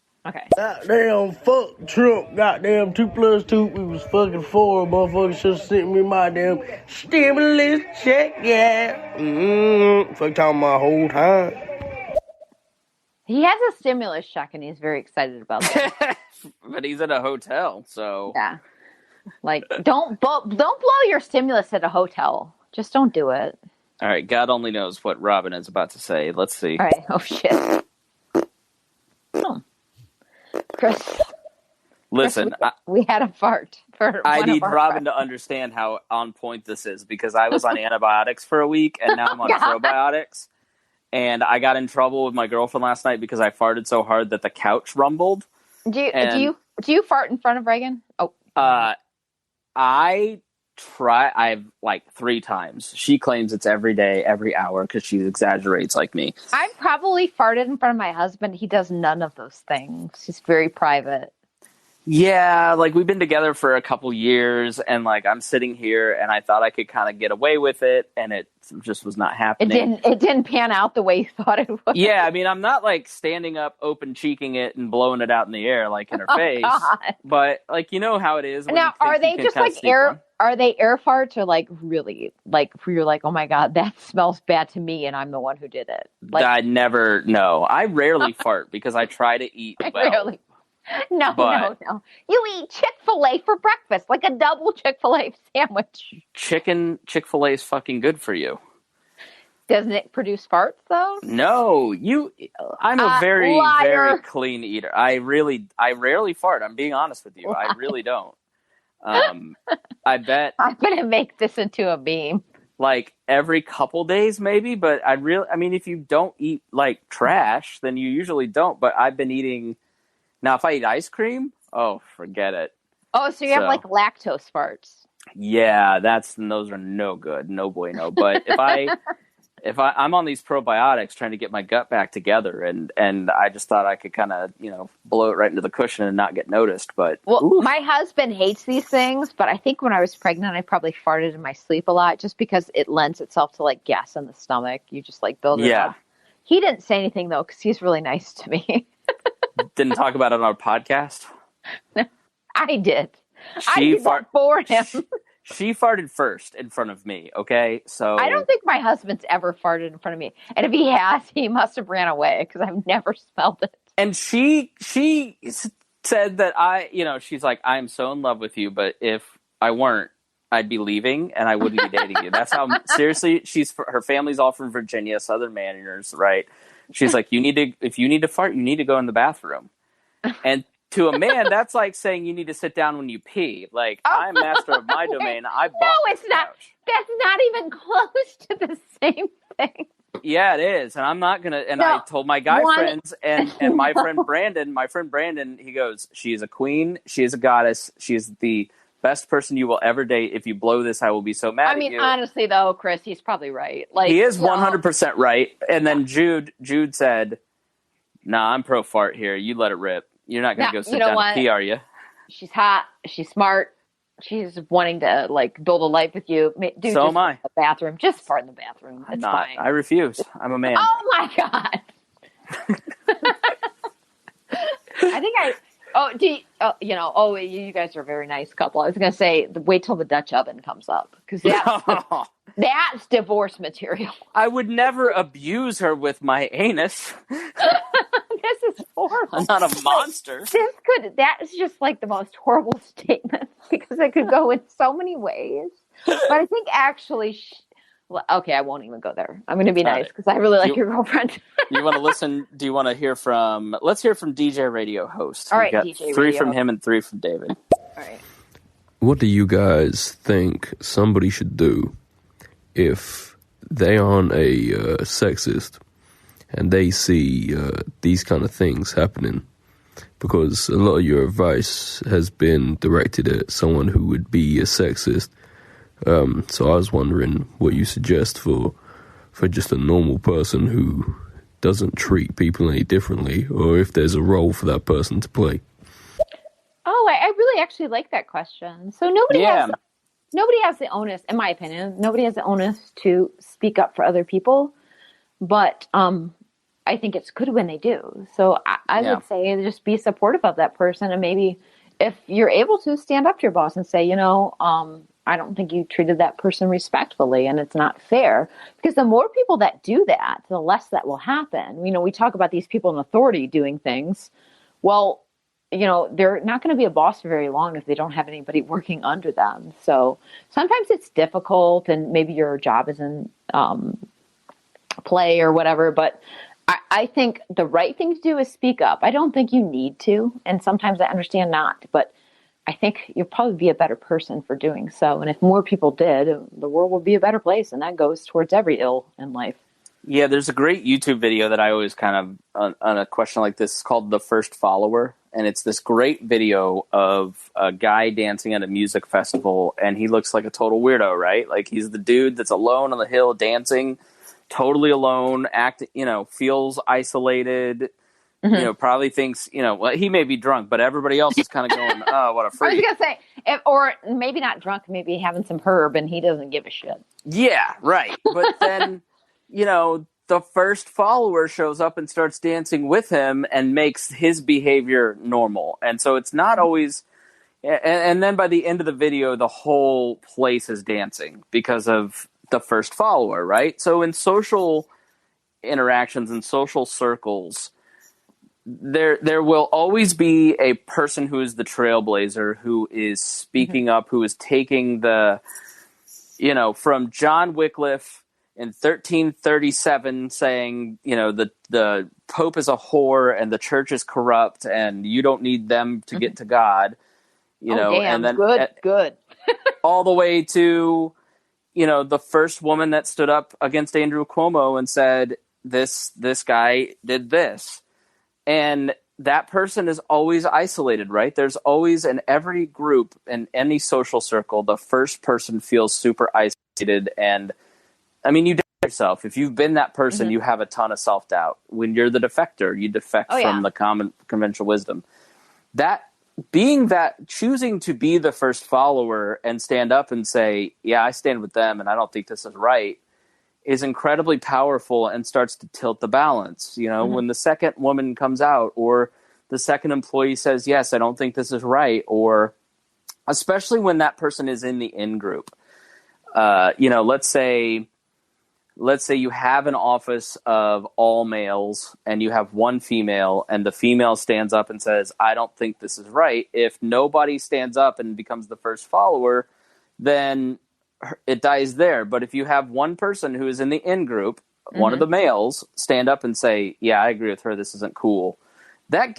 Goddamn, fuck Trump. Goddamn, 2 + 2 was fucking 4. Motherfucker should have sent me my damn stimulus check, yeah. Fuck talking my whole time. He has a stimulus check, and he's very excited about that. But he's at a hotel, so... Yeah. Like, don't blow your stimulus at a hotel. Just don't do it. All right, God only knows what Robin is about to say. Let's see. All right. Oh, shit. Oh. Chris, listen, we had a fart. I need Robin to understand how on point this is because I was on antibiotics for a week and now I'm on probiotics. And I got in trouble with my girlfriend last night because I farted so hard that the couch rumbled. Do you fart in front of Reagan? Oh, I I've like 3 times. She claims it's every day, every hour, because she exaggerates like me. I've probably farted in front of my husband. He does none of those things. He's very private. Yeah, like we've been together for a couple years, and like I'm sitting here, and I thought I could kind of get away with it, and it just was not happening. It didn't pan out the way you thought it would. Yeah, I mean, I'm not like standing up, open cheeking it, and blowing it out in the air like in her face. God. But like you know how it is. When now, are they just like air? Are they air farts or like really like where you're like, oh my God, that smells bad to me, and I'm the one who did it? Like, I never. No, I rarely fart because I try to eat well. Rarely. No. You eat Chick-fil-A for breakfast, like a double Chick-fil-A sandwich. Chick-fil-A is fucking good for you. Doesn't it produce farts though? No, I'm a very, very clean eater. I rarely fart. I'm being honest with you. Liar. I really don't. I bet I'm gonna make this into a meme. Like every couple days, maybe. But I mean, if you don't eat like trash, then you usually don't. But I've been eating. Now, if I eat ice cream, oh, forget it. Oh, so you have like lactose farts. Yeah, those are no good, no bueno. But if I'm on these probiotics trying to get my gut back together, and I just thought I could kind of blow it right into the cushion and not get noticed. But my husband hates these things, but I think when I was pregnant, I probably farted in my sleep a lot, just because it lends itself to like gas in the stomach. You just like build it up. He didn't say anything though, because he's really nice to me. Didn't talk about it on our podcast? No, I did. I did that for him. She farted first in front of me, okay? So I don't think my husband's ever farted in front of me. And if he has, he must have ran away because I've never smelled it. And she said that she's like, I'm so in love with you, but if I weren't, I'd be leaving and I wouldn't be dating you. That's how, seriously, her family's all from Virginia, Southern Manners, right? She's like, if you need to fart, you need to go in the bathroom. And to a man, that's like saying you need to sit down when you pee. Like, I'm master of my domain. No, it's not. That's not even close to the same thing. Yeah, it is. And I'm not going to. And I told my guy friends and my friend Brandon, he goes, she is a queen. She is a goddess. She is the best person you will ever date. If you blow this, I will be so mad at you. I mean, honestly, though, Chris, he's probably right. Like, he is 100% right. And then Jude said, nah, I'm pro fart here. You let it rip. You're not going to go sit down and pee, are you? She's hot. She's smart. She's wanting to, like, build a life with you. Dude, so am I. The bathroom. Just fart in the bathroom. It's fine. I refuse. I'm a man. Oh, my God. I think you guys are a very nice couple. I was going to say, wait till the Dutch oven comes up, because that's divorce material. I would never abuse her with my anus. This is horrible. I'm not a monster. That is just like the most horrible statement, because it could go in so many ways. But I think actually, I won't even go there. I'm going to be nice because I really like your girlfriend. You want to listen? Do you want to hear from? Let's hear from DJ Radio host. All right, got DJ 3 Radio. from him and 3 from David. All right. What do you guys think somebody should do if they aren't a sexist and they see these kind of things happening? Because a lot of your advice has been directed at someone who would be a sexist. So I was wondering what you suggest for just a normal person who doesn't treat people any differently, or if there's a role for that person to play. Oh, I really actually like that question. So nobody has the onus, in my opinion, nobody has the onus to speak up for other people. But I think it's good when they do. So I would say just be supportive of that person. And maybe if you're able to, stand up to your boss and say, I don't think you treated that person respectfully and it's not fair. Because the more people that do that, the less that will happen. We talk about these people in authority doing things. Well, they're not going to be a boss for very long if they don't have anybody working under them. So sometimes it's difficult and maybe your job is in play or whatever. But I think the right thing to do is speak up. I don't think you need to. And sometimes I understand not. But I think you'll probably be a better person for doing so. And if more people did, the world would be a better place. And that goes towards every ill in life. Yeah, there's a great YouTube video that I always kind of, on a question like this, called The First Follower. And it's this great video of a guy dancing at a music festival, and he looks like a total weirdo, right? Like, he's the dude that's alone on the hill dancing, totally alone, feels isolated, probably thinks, well, he may be drunk, but everybody else is kind of going, oh, what a freak. I was going to say, or maybe not drunk, maybe having some herb, and he doesn't give a shit. Yeah, right. But then, the first follower shows up and starts dancing with him and makes his behavior normal. And so it's not always, and then by the end of the video, the whole place is dancing because of the first follower, right? So in social interactions and social circles, there will always be a person who is the trailblazer, who is speaking up, who is taking the, from John Wycliffe in 1337 saying, the Pope is a whore and the church is corrupt and you don't need them to get to God, damn, and then good. all the way to, the first woman that stood up against Andrew Cuomo and said, this guy did this. And that person is always isolated, right? There's always, in every group, in any social circle, the first person feels super isolated. And I mean, you doubt yourself. If you've been that person, you have a ton of self-doubt. When you're the defector, you defect from the common conventional wisdom. Choosing to be the first follower and stand up and say, yeah, I stand with them and I don't think this is right, is incredibly powerful and starts to tilt the balance. When the second woman comes out, or the second employee says, yes, I don't think this is right, or especially when that person is in the in-group. Let's say you have an office of all males and you have one female, and the female stands up and says, I don't think this is right. If nobody stands up and becomes the first follower, then it dies there. But if you have one person who is in the in-group, one of the males, stand up and say, yeah, I agree with her, this isn't cool, that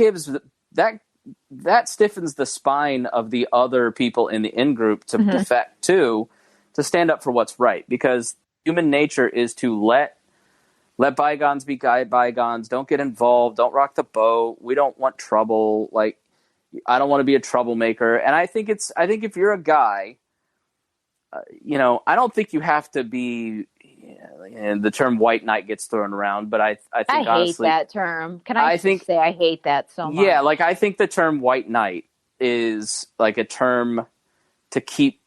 stiffens the spine of the other people in the in-group to defect too, to stand up for what's right. Because human nature is to let bygones be bygones. Don't get involved. Don't rock the boat. We don't want trouble. Like, I don't want to be a troublemaker. And I think if you're a guy, I don't think you have to be. The term white knight gets thrown around, but I think I honestly, hate that term. Can I say I hate that so much? Yeah, like, I think the term white knight is like a term to keep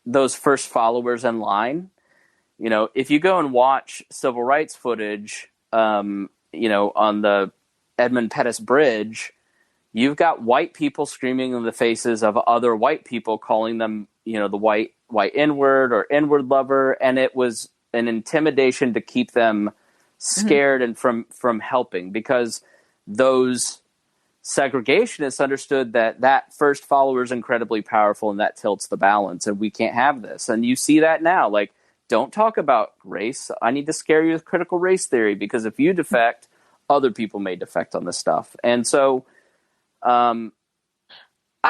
those first followers in line. If you go and watch civil rights footage, on the Edmund Pettus Bridge, you've got white people screaming in the faces of other white people, calling them, the white N-word or N-word lover. And it was an intimidation to keep them scared and from helping, because those segregationists understood that first follower is incredibly powerful, and that tilts the balance, and we can't have this. And you see that now, like, don't talk about race. I need to scare you with critical race theory, because if you defect, other people may defect on this stuff. And so I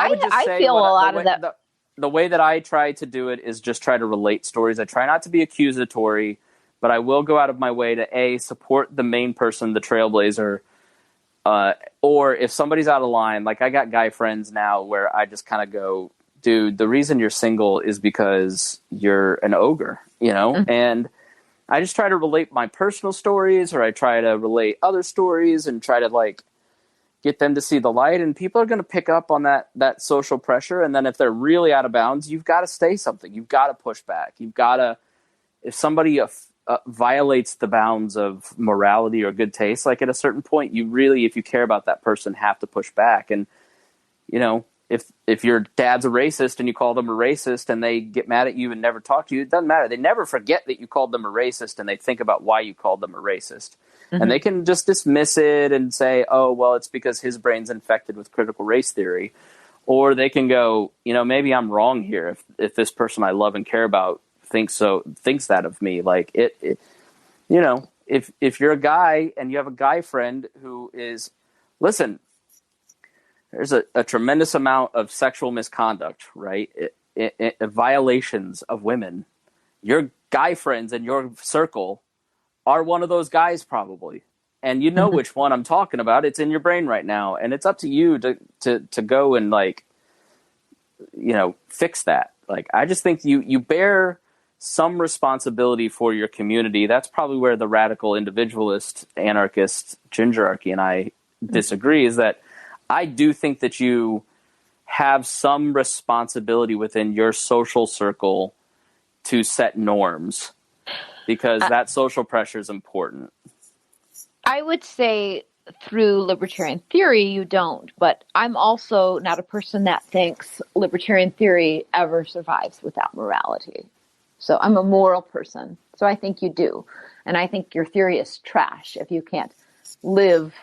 would just say feel a lot of that. The way that I try to do it is just try to relate stories. I try not to be accusatory, but I will go out of my way to support the main person, the trailblazer, or if somebody's out of line, like, I got guy friends now where I just kind of go, dude, the reason you're single is because you're an ogre, and I just try to relate my personal stories, or I try to relate other stories and try to, like, get them to see the light. And people are going to pick up on that social pressure. And then if they're really out of bounds, you've got to say something. You've got to push back. You've got to, if somebody violates the bounds of morality or good taste, like, at a certain point, you really, if you care about that person, have to push back. And, if your dad's a racist and you call them a racist and they get mad at you and never talk to you, it doesn't matter. They never forget that you called them a racist, and they think about why you called them a racist. And they can just dismiss it and say, oh, well, it's because his brain's infected with critical race theory. Or they can go, maybe I'm wrong here. If this person I love and care about thinks that of me, like, if you're a guy and you have a guy friend who is, listen, there's a tremendous amount of sexual misconduct, right? Violations of women. Your guy friends in your circle are one of those guys probably. And you know which one I'm talking about. It's in your brain right now. And it's up to you to go and like, fix that. Like, I just think you bear some responsibility for your community. That's probably where the radical individualist, anarchist, gingerarchy and I disagree, is that I do think that you have some responsibility within your social circle to set norms, because that social pressure is important. I would say through libertarian theory, you don't, but I'm also not a person that thinks libertarian theory ever survives without morality. So I'm a moral person. So I think you do. And I think your theory is trash if you can't live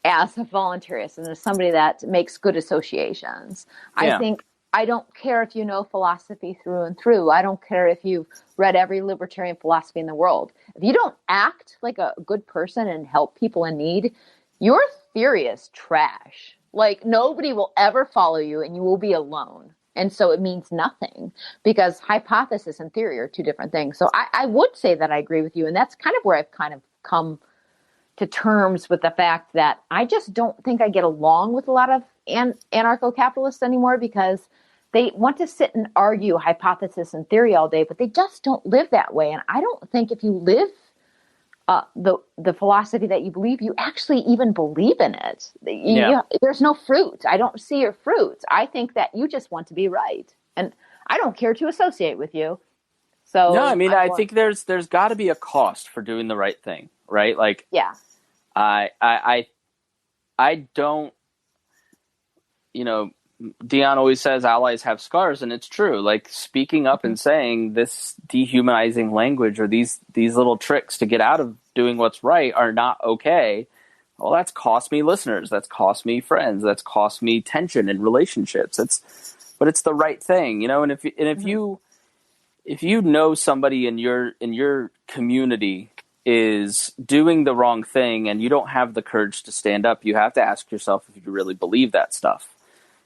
as a voluntarist and as somebody that makes good associations. Yeah. I think I don't care if you know philosophy through and through. I don't care if you've read every libertarian philosophy in the world. If you don't act like a good person and help people in need, your theory is trash. Like, nobody will ever follow you and you will be alone. And so it means nothing, because hypothesis and theory are two different things. So I would say that I agree with you. And that's kind of where I've kind of come to terms with the fact that I just don't think I get along with a lot of anarcho-capitalists anymore, because they want to sit and argue hypothesis and theory all day, but they just don't live that way. And I don't think if you live the philosophy that you believe, you actually even believe in it. There's no fruit. I don't see your fruit. I think that you just want to be right. And I don't care to associate with you. So no, I mean, I think there's got to be a cost for doing the right thing, right? Like, yeah, I don't, Dion always says allies have scars, and it's true. Like, speaking up and saying this dehumanizing language or these little tricks to get out of doing what's right are not okay. Well, that's cost me listeners. That's cost me friends. That's cost me tension in relationships. But it's the right thing, And if you know somebody in your community is doing the wrong thing and you don't have the courage to stand up, you have to ask yourself if you really believe that stuff.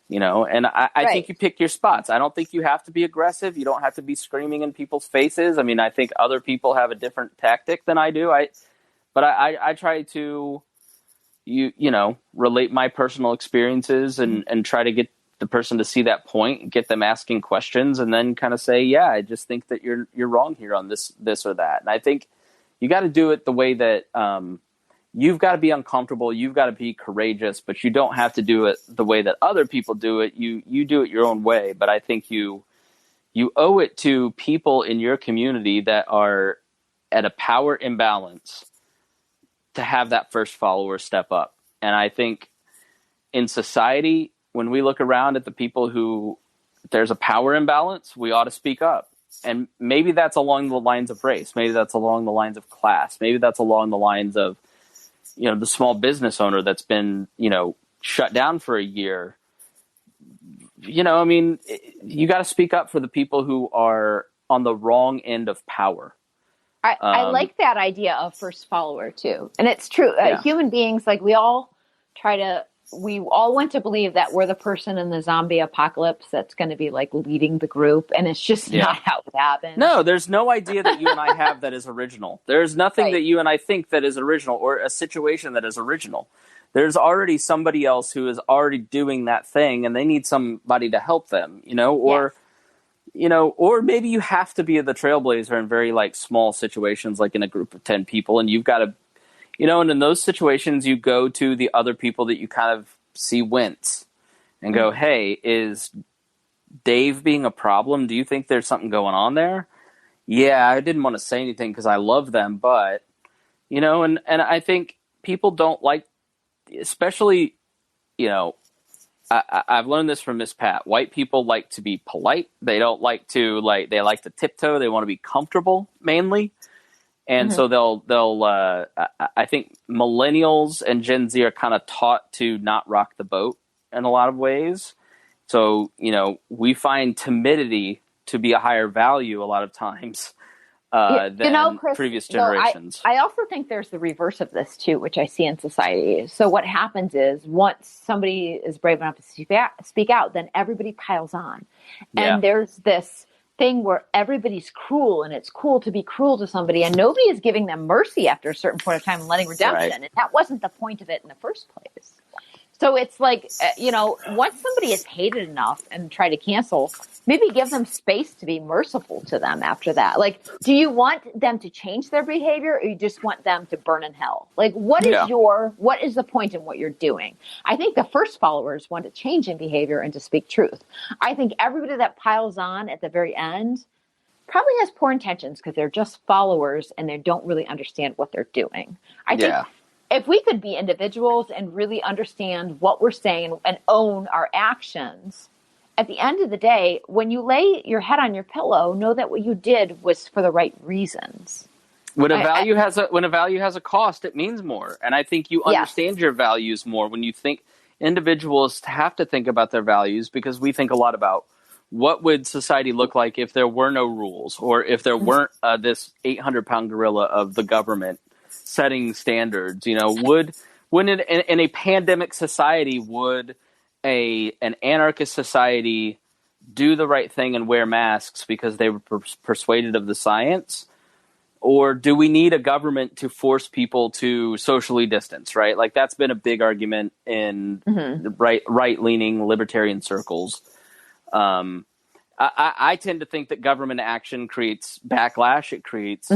And I think you pick your spots. I don't think you have to be aggressive. You don't have to be screaming in people's faces. I mean, I think other people have a different tactic than I do. But I try to, relate my personal experiences and try to get the person to see that point and get them asking questions, and then kind of say, yeah, I just think that you're wrong here on this or that. And I think you got to do it the way that, you've got to be uncomfortable. You've got to be courageous, but you don't have to do it the way that other people do it. You do it your own way. But I think you owe it to people in your community that are at a power imbalance to have that first follower step up. And I think in society, when we look around at the people who there's a power imbalance, we ought to speak up. And maybe that's along the lines of race. Maybe that's along the lines of class. Maybe that's along the lines of, the small business owner that's been, shut down for a year. I mean, you got to speak up for the people who are on the wrong end of power. I like that idea of first follower too. And it's true. Human beings, like, we all want to believe that we're the person in the zombie apocalypse that's going to be like leading the group. And it's just not how it happens. No, there's no idea that you and I have that is original. There's nothing that you and I think that is original, or a situation that is original. There's already somebody else who is already doing that thing, and they need somebody to help them, or maybe you have to be the trailblazer in very like small situations, like in a group of 10 people, and you've got to, and in those situations, you go to the other people that you kind of see wince and go, hey, is Dave being a problem? Do you think there's something going on there? Yeah, I didn't want to say anything because I love them, but, and I think people don't like, especially, I've learned this from Miss Pat. White people like to be polite. They don't like to, they like to tiptoe. They want to be comfortable, mainly. And so I think millennials and Gen Z are kind of taught to not rock the boat in a lot of ways. So, we find timidity to be a higher value a lot of times than Chris, previous generations. I also think there's the reverse of this too, which I see in society. So what happens is once somebody is brave enough to speak out, then everybody piles on. And there's this thing where everybody's cruel and it's cool to be cruel to somebody and nobody is giving them mercy after a certain point of time and letting redemption. Right. And that wasn't the point of it in the first place. So it's like, once somebody is hated enough and try to cancel, maybe give them space to be merciful to them after that. Like, do you want them to change their behavior or you just want them to burn in hell? Like, what is the point in what you're doing? I think the first followers want to change in behavior and to speak truth. I think everybody that piles on at the very end probably has poor intentions because they're just followers and they don't really understand what they're doing. I think if we could be individuals and really understand what we're saying and own our actions, at the end of the day, when you lay your head on your pillow, know that what you did was for the right reasons. When a value has a cost, it means more. And I think you understand your values more when you think. Individuals have to think about their values because we think a lot about what would society look like if there were no rules or if there weren't this 800-pound gorilla of the government setting standards. Wouldn't in a pandemic society, would an anarchist society do the right thing and wear masks because they were persuaded of the science? Or do we need a government to force people to socially distance, right? Like that's been a big argument in right-leaning libertarian circles. I tend to think that government action creates backlash. It creates,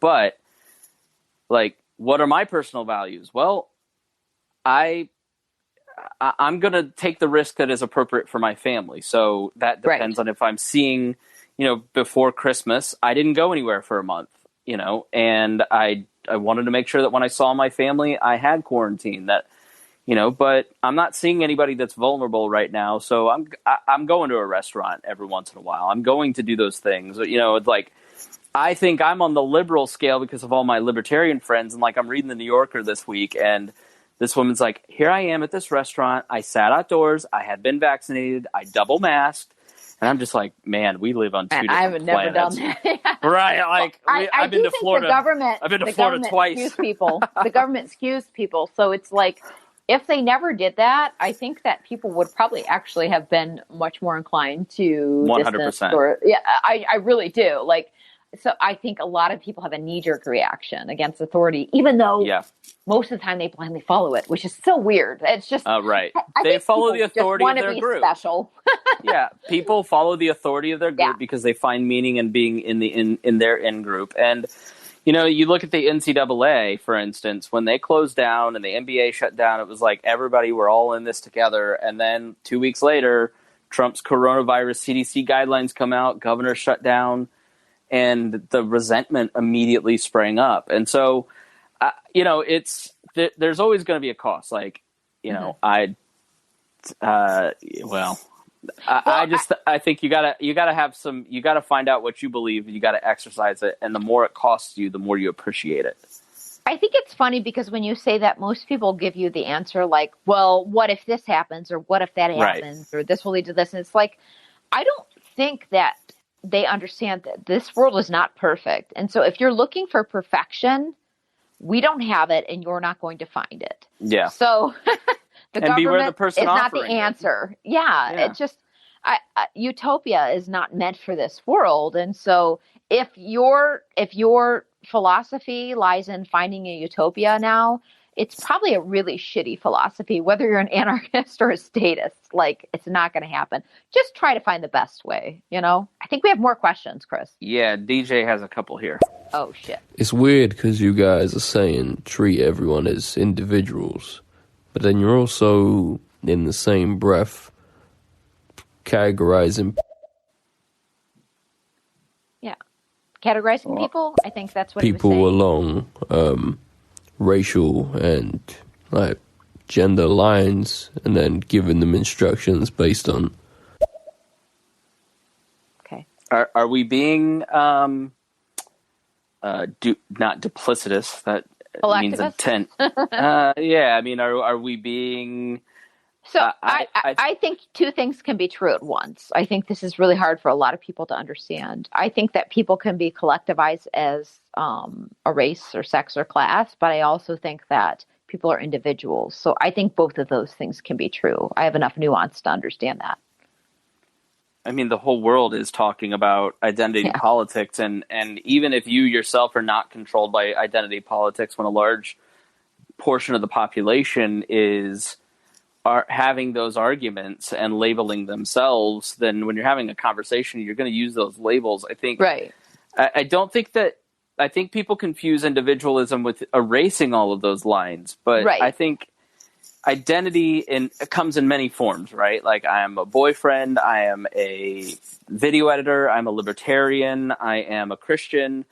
but like, what are my personal values? Well, I'm going to take the risk that is appropriate for my family. So that depends on if I'm seeing, before Christmas, I didn't go anywhere for a month, and I wanted to make sure that when I saw my family, I had quarantine that, but I'm not seeing anybody that's vulnerable right now. So I'm going to a restaurant every once in a while. I'm going to do those things, it's like, I think I'm on the liberal scale because of all my libertarian friends. And like, I'm reading the New Yorker this week and this woman's like, here I am at this restaurant. I sat outdoors. I had been vaccinated. I double masked. And I'm just like, man, we live on two different planets. I've never done that. Right. Like, I've been to Florida. I've been to Florida twice. The government skews people. So it's like, if they never did that, I think that people would probably actually have been much more inclined to 100%. I really do. Like, so I think a lot of people have a knee-jerk reaction against authority, even though most of the time they blindly follow it, which is so weird. It's just right. They follow the authority of their group. Special. People follow the authority of their group because they find meaning in being in their in group. And you look at the NCAA, for instance, when they closed down and the NBA shut down, it was like everybody were all in this together. And then 2 weeks later, Trump's coronavirus CDC guidelines come out, governor shut down. And the resentment immediately sprang up. And so, there's always going to be a cost. Like, I think you gotta find out what you believe. You got to exercise it. And the more it costs you, the more you appreciate it. I think it's funny because when you say that, most people give you the answer like, well, what if this happens? Or what if that happens? Or this will lead to this. And it's like, I don't think that they understand that this world is not perfect. And so if you're looking for perfection, we don't have it and you're not going to find it. Yeah. So the government is not the answer. It's just, utopia is not meant for this world. And so if your philosophy lies in finding a utopia now, it's probably a really shitty philosophy, whether you're an anarchist or a statist. Like, it's not going to happen. Just try to find the best way, I think we have more questions, Chris. Yeah, DJ has a couple here. Oh, shit. It's weird because you guys are saying treat everyone as individuals, but then you're also, in the same breath, categorizing. Yeah. Categorizing people? I think that's what people he was saying. along racial and like gender lines, and then giving them instructions based on. Okay. Are we being not duplicitous? That means intent. I mean, are we being? So I think two things can be true at once. I think this is really hard for a lot of people to understand. I think that people can be collectivized as a race or sex or class, but I also think that people are individuals. So I think both of those things can be true. I have enough nuance to understand that. I mean, the whole world is talking about identity politics, and even if you yourself are not controlled by identity politics, when a large portion of the population are having those arguments and labeling themselves, then when you're having a conversation, you're going to use those labels. I think. Right. I don't think that. I think people confuse individualism with erasing all of those lines, but I think identity comes in many forms, right? Like, I am a boyfriend, I am a video editor, I'm a libertarian, I am a Christian,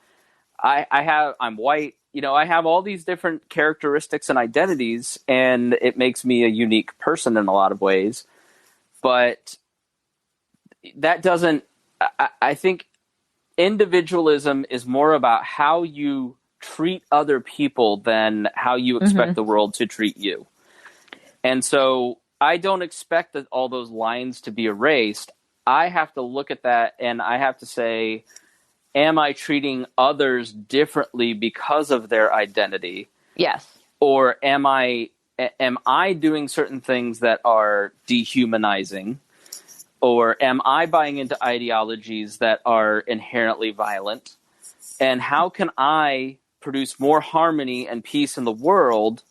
I'm white. You know, I have all these different characteristics and identities, and it makes me a unique person in a lot of ways. But that doesn't. I think individualism is more about how you treat other people than how you expect the world to treat you. And so I don't expect that all those lines to be erased. I have to look at that and I have to say, am I treating others differently because of their identity? Yes. Or am I doing certain things that are dehumanizing? Or am I buying into ideologies that are inherently violent? And how can I produce more harmony and peace in the world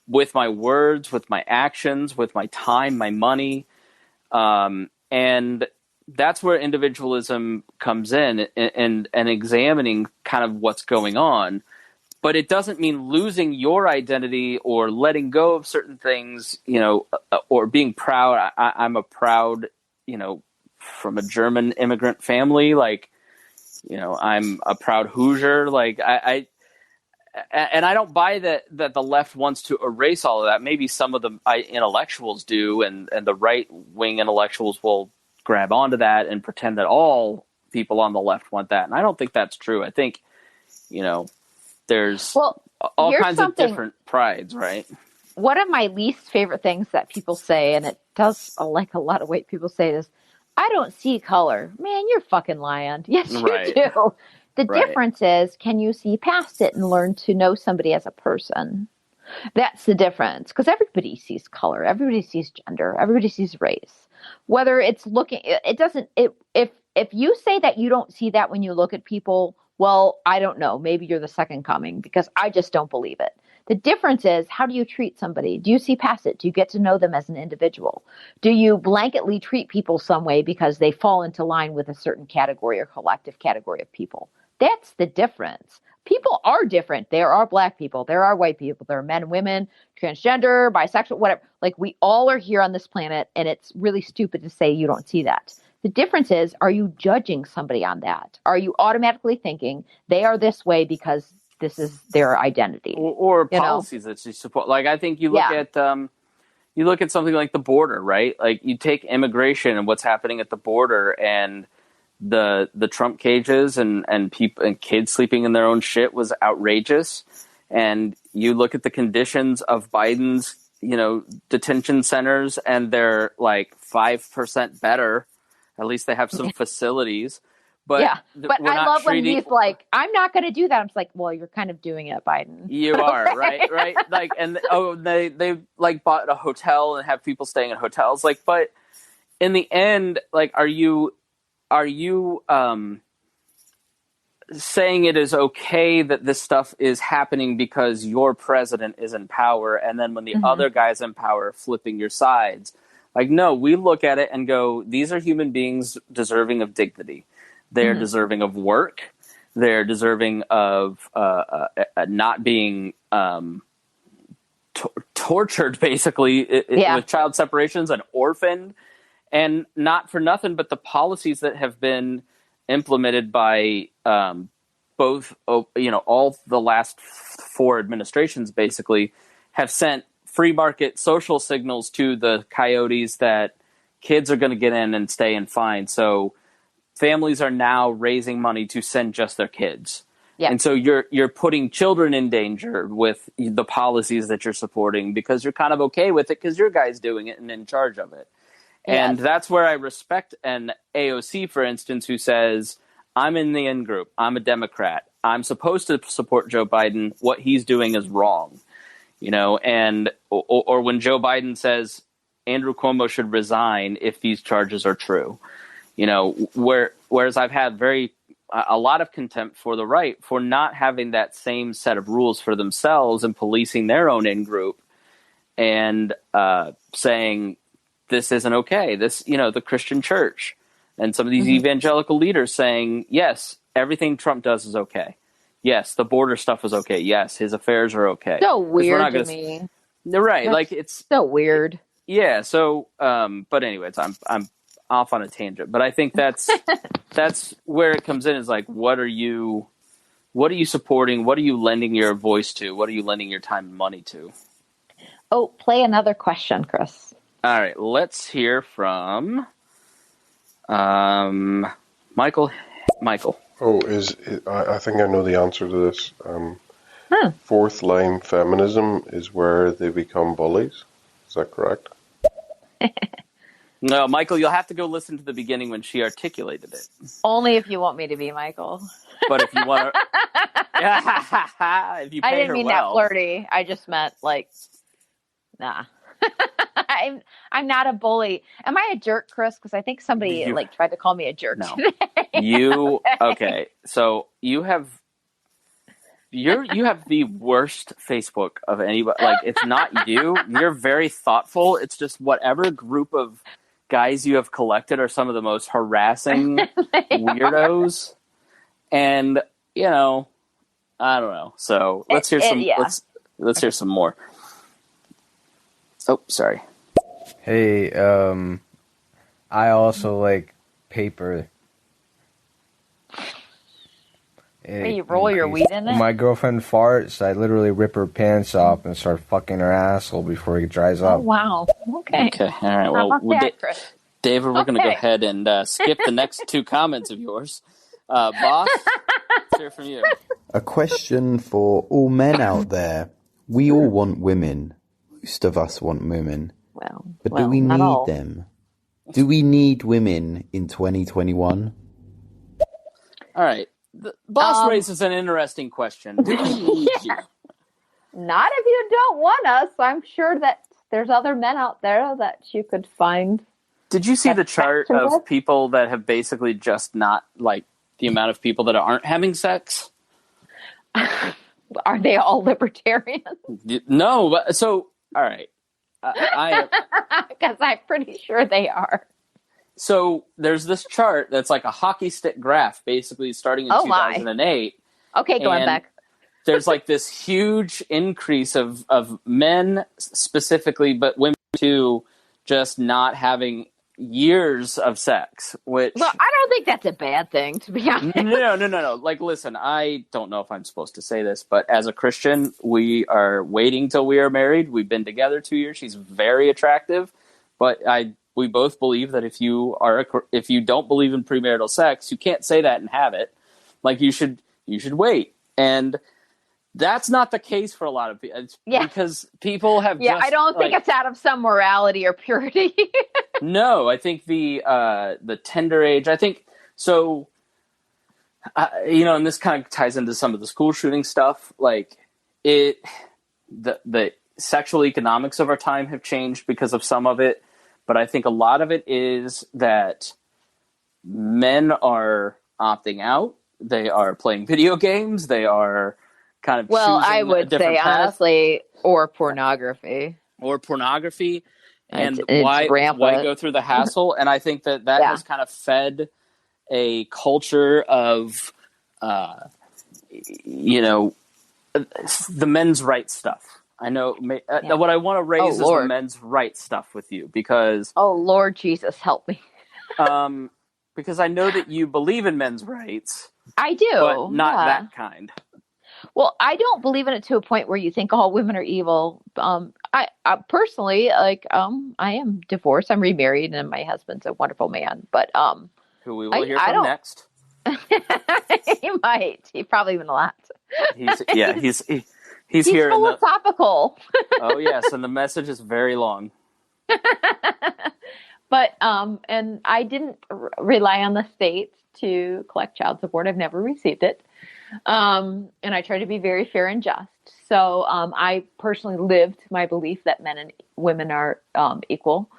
with my words, with my actions, with my time, my money? And that's where individualism comes in, and examining kind of what's going on. But it doesn't mean losing your identity or letting go of certain things, you know, or being proud. I'm a proud, you know, from a German immigrant family. Like, you know, I'm a proud Hoosier. Like, and I don't buy that the left wants to erase all of that. Maybe some of the intellectuals do, and the right-wing intellectuals will grab onto that and pretend that all people on the left want that. And I don't think that's true. I think, you know, there's all kinds of different prides, right? One of my least favorite things that people say, and it does, like a lot of white people say, is, I don't see color. Man, you're fucking lying. Yes, you do. The difference is, can you see past it and learn to know somebody as a person? That's the difference. Because everybody sees color. Everybody sees gender. Everybody sees race. Whether it's looking, it doesn't, if you say that you don't see that when you look at people, well, I don't know. Maybe you're the second coming, because I just don't believe it. The difference is, how do you treat somebody? Do you see past it? Do you get to know them as an individual? Do you blanketly treat people some way because they fall into line with a certain category or collective category of people? That's the difference. People are different. There are black people. There are white people. There are men, women, transgender, bisexual, whatever. Like, we all are here on this planet, and it's really stupid to say you don't see that. The difference is, are you judging somebody on that? Are you automatically thinking they are this way because this is their identity? Or policies that you support. Like, I think you look at something like the border, right? Like, you take immigration and what's happening at the border, and the Trump cages and people and kids sleeping in their own shit was outrageous. And you look at the conditions of Biden's, you know, detention centers, and they're like 5% better. At least they have some facilities. But but I love when he's like, I'm not going to do that. I'm just like, well, you're kind of doing it, Biden. You are, right? Like, and they like bought a hotel and have people staying at hotels. Like, but in the end, like, are you saying it is okay that this stuff is happening because your president is in power, and then when the other guy's in power, flipping your sides? Like, no, we look at it and go, these are human beings deserving of dignity. They're deserving of work. They're deserving of not being tortured, basically, with child separations and orphaned. And not for nothing, but the policies that have been implemented by both, you know, all the last 4 administrations basically have sent free market social signals to the coyotes that kids are going to get in and stay and fine. So families are now raising money to send just their kids. Yeah. And so you're putting children in danger with the policies that you're supporting because you're kind of okay with it because your guy's doing it and in charge of it. And that's where I respect an AOC, for instance, who says, I'm in the in group. I'm a Democrat. I'm supposed to support Joe Biden. What he's doing is wrong. You know, and or when Joe Biden says Andrew Cuomo should resign if these charges are true. Whereas I've had a lot of contempt for the right for not having that same set of rules for themselves and policing their own in-group and saying this isn't okay. This, the Christian church and some of these evangelical leaders saying, yes, everything Trump does is okay. Yes, the border stuff is okay. Yes, his affairs are okay. So weird to me. Right. That's like it's so weird. Yeah. So, but anyways, I'm off on a tangent, but I think that's where it comes in is like, what are you supporting? What are you lending your voice to? What are you lending your time and money to? Oh, play another question, Chris. All right. Let's hear from, Michael. Oh, I think I know the answer to this. Fourth line feminism is where they become bullies. Is that correct? No, Michael, you'll have to go listen to the beginning when she articulated it. Only if you want me to be Michael. But if you want to, if you pay I didn't her mean well. that flirty. I just meant nah. I'm not a bully. Am I a jerk, Chris? Because I think somebody tried to call me a jerk today. Okay? So you have the worst Facebook of anybody. Like, it's not you. You're very thoughtful. It's just whatever group of guys you have collected are some of the most harassing weirdos. And I don't know. So let's hear some. Let's hear some more. Oh, sorry. Hey, I also like paper. You roll your weed in it? When my girlfriend farts, I literally rip her pants off and start fucking her asshole before it dries up. Oh, wow. Okay. All right. Well, David, we're going to go ahead and skip the next two comments of yours. Boss, let's hear from you. A question for all men out there. We all want women. Most of us want women. But do we need them? Do we need women in 2021? All right. The boss raises an interesting question. Do we need you? Not if you don't want us. I'm sure that there's other men out there that you could find. Did you see the chart of people that have basically just not, like, the amount of people that aren't having sex? Are they all libertarians? No. But, so, all right. Because I'm pretty sure they are. So there's this chart that's like a hockey stick graph, basically starting in 2008. Okay, going back. There's like this huge increase of men specifically, but women too, just not having years of sex. Which, well, I don't think that's a bad thing, to be honest. No. Like, listen, I don't know if I'm supposed to say this, but as a Christian, we are waiting till we are married. We've been together 2 years. She's very attractive, but we both believe that if you don't believe in premarital sex, you can't say that and have it. Like, you should wait. And that's not the case for a lot of people. Because people have I don't think it's out of some morality or purity. No, I think the tender age, I think, so, and this kind of ties into some of the school shooting stuff. Like, the sexual economics of our time have changed because of some of it. But I think a lot of it is that men are opting out. They are playing video games. They are kind of choosing I would say, path. honestly, or pornography. And why go through the hassle? And I think that has kind of fed a culture of, the men's rights stuff. I know what I want to raise is the men's rights stuff with you because... Oh, Lord Jesus, help me. Because I know that you believe in men's rights. I do. But not that kind. Well, I don't believe in it to a point where you think all women are evil. I personally, I am divorced. I'm remarried, and my husband's a wonderful man. But who we will hear from next? He might. He probably even not. He's here. Philosophical. Oh yes, and the message is very long. But and I didn't rely on the state to collect child support. I've never received it. And I try to be very fair and just. So I personally lived my belief that men and women are equal.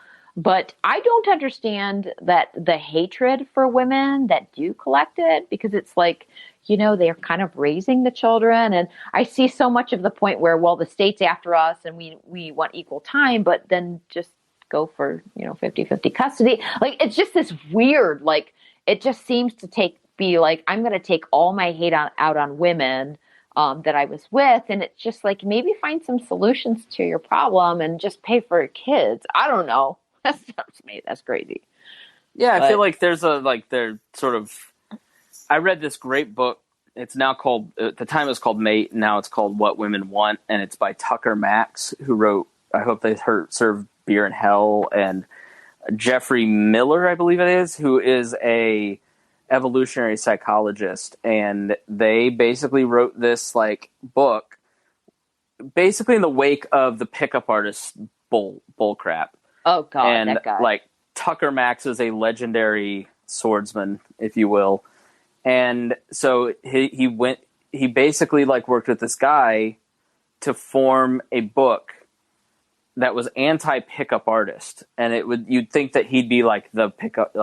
But I don't understand that the hatred for women that do collect it, because it's like, they're kind of raising the children. And I see so much of the point where, well, the state's after us and we want equal time, but then just go for, 50-50 custody. Like, it's just this weird, like, it just seems to be like, I'm going to take all my hate out on women that I was with. And it's just like, maybe find some solutions to your problem and just pay for your kids. I don't know. That's me. That's crazy. Yeah, I feel like they're sort of. I read this great book. It's now called. At the time it was called Mate. Now it's called What Women Want, and it's by Tucker Max, who wrote I Hope They Serve Beer in Hell, and Jeffrey Miller, I believe it is, who is a evolutionary psychologist, and they basically wrote this book, basically in the wake of the pickup artist bull crap. Oh God, and that guy. Tucker Max is a legendary swordsman, if you will, and so he basically worked with this guy to form a book that was anti-pickup artist, and you'd think that he'd be the pickup,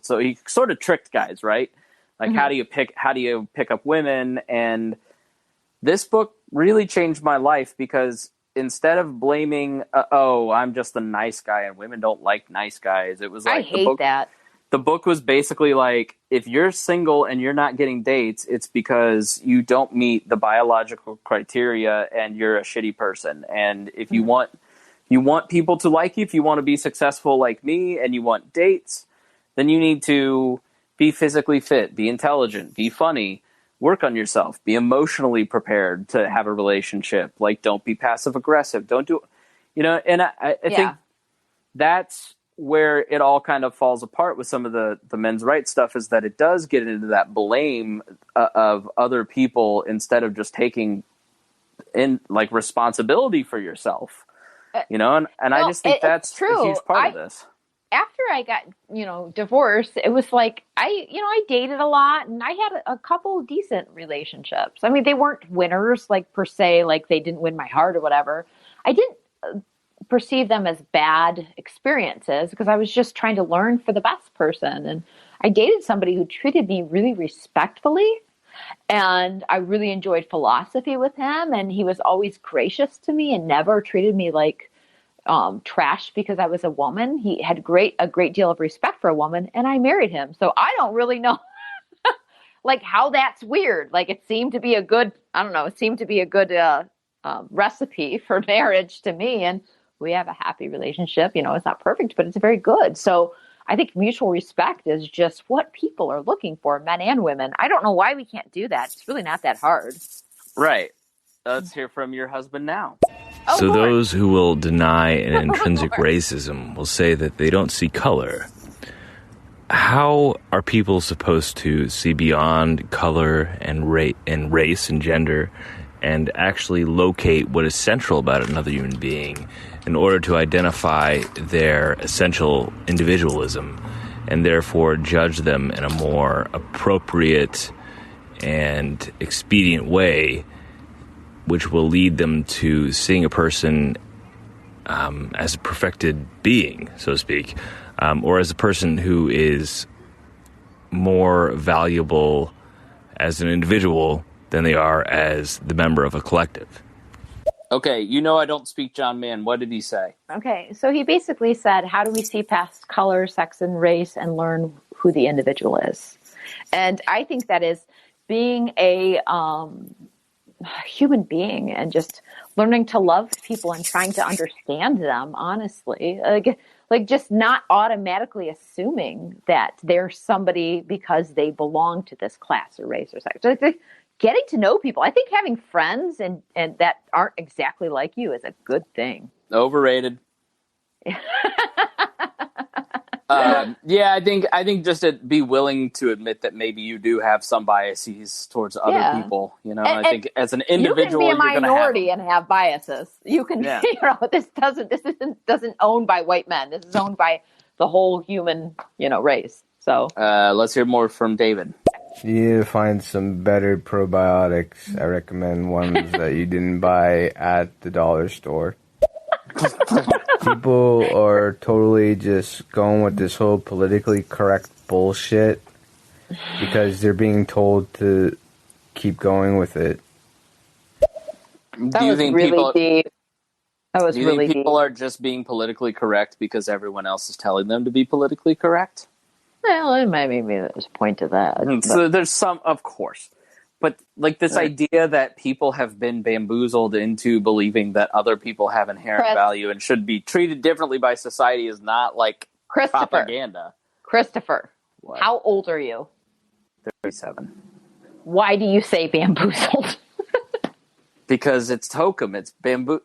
so he sort of tricked guys, right? How do you pick up women? And this book really changed my life, because instead of blaming, I'm just the nice guy and women don't like nice guys, it was I hate that. The book was basically if you're single and you're not getting dates, it's because you don't meet the biological criteria and you're a shitty person. And if you want people to like you, if you want to be successful like me and you want dates, then you need to be physically fit, be intelligent, be funny, work on yourself, be emotionally prepared to have a relationship. Don't be passive aggressive. Don't do, and I think that's where it all kind of falls apart with some of the men's rights stuff, is that it does get into that blame of other people instead of just taking in responsibility for yourself, and I just think that's true. A huge part of this. After I got, divorced, it was I dated a lot, and I had a couple decent relationships. I mean, they weren't winners, per se, they didn't win my heart or whatever. I didn't perceive them as bad experiences, because I was just trying to learn for the best person. And I dated somebody who treated me really respectfully, and I really enjoyed philosophy with him. And he was always gracious to me and never treated me like trash because I was a woman. He had a great deal of respect for a woman, and I married him. So I don't really know how that's weird. It seemed to be a good, recipe for marriage to me. And we have a happy relationship. It's not perfect, but it's very good. So I think mutual respect is just what people are looking for, men and women. I don't know why we can't do that. It's really not that hard. Right. Let's hear from your husband now. So those who will deny an intrinsic racism will say that they don't see color. How are people supposed to see beyond color and race and gender and actually locate what is central about another human being in order to identify their essential individualism and therefore judge them in a more appropriate and expedient way, which will lead them to seeing a person as a perfected being, so to speak, or as a person who is more valuable as an individual than they are as the member of a collective? Okay, I don't speak John Mann. What did he say? Okay, so he basically said, how do we see past color, sex, and race and learn who the individual is? And I think that is being a human being and just learning to love people and trying to understand them, honestly. Like just not automatically assuming that they're somebody because they belong to this class or race or sex. Like getting to know people. I think having friends and that aren't exactly like you is a good thing. Overrated. Yeah, I think just to be willing to admit that maybe you do have some biases towards other people. I think as an individual, you can be a minority and have biases. You can, this doesn't owned by white men. This is owned by the whole human, race. So let's hear more from David. You need to find some better probiotics. I recommend ones that you didn't buy at the dollar store. People are totally just going with this whole politically correct bullshit because they're being told to keep going with it. That was really deep. That was really deep. People are just being politically correct because everyone else is telling them to be politically correct? Well, maybe there's a point to that. So there's some, of course. But like this idea that people have been bamboozled into believing that other people have inherent value and should be treated differently by society is not like propaganda. Christopher, what? How old are you? 37. Why do you say bamboozled? Because it's hokum. It's bamboo.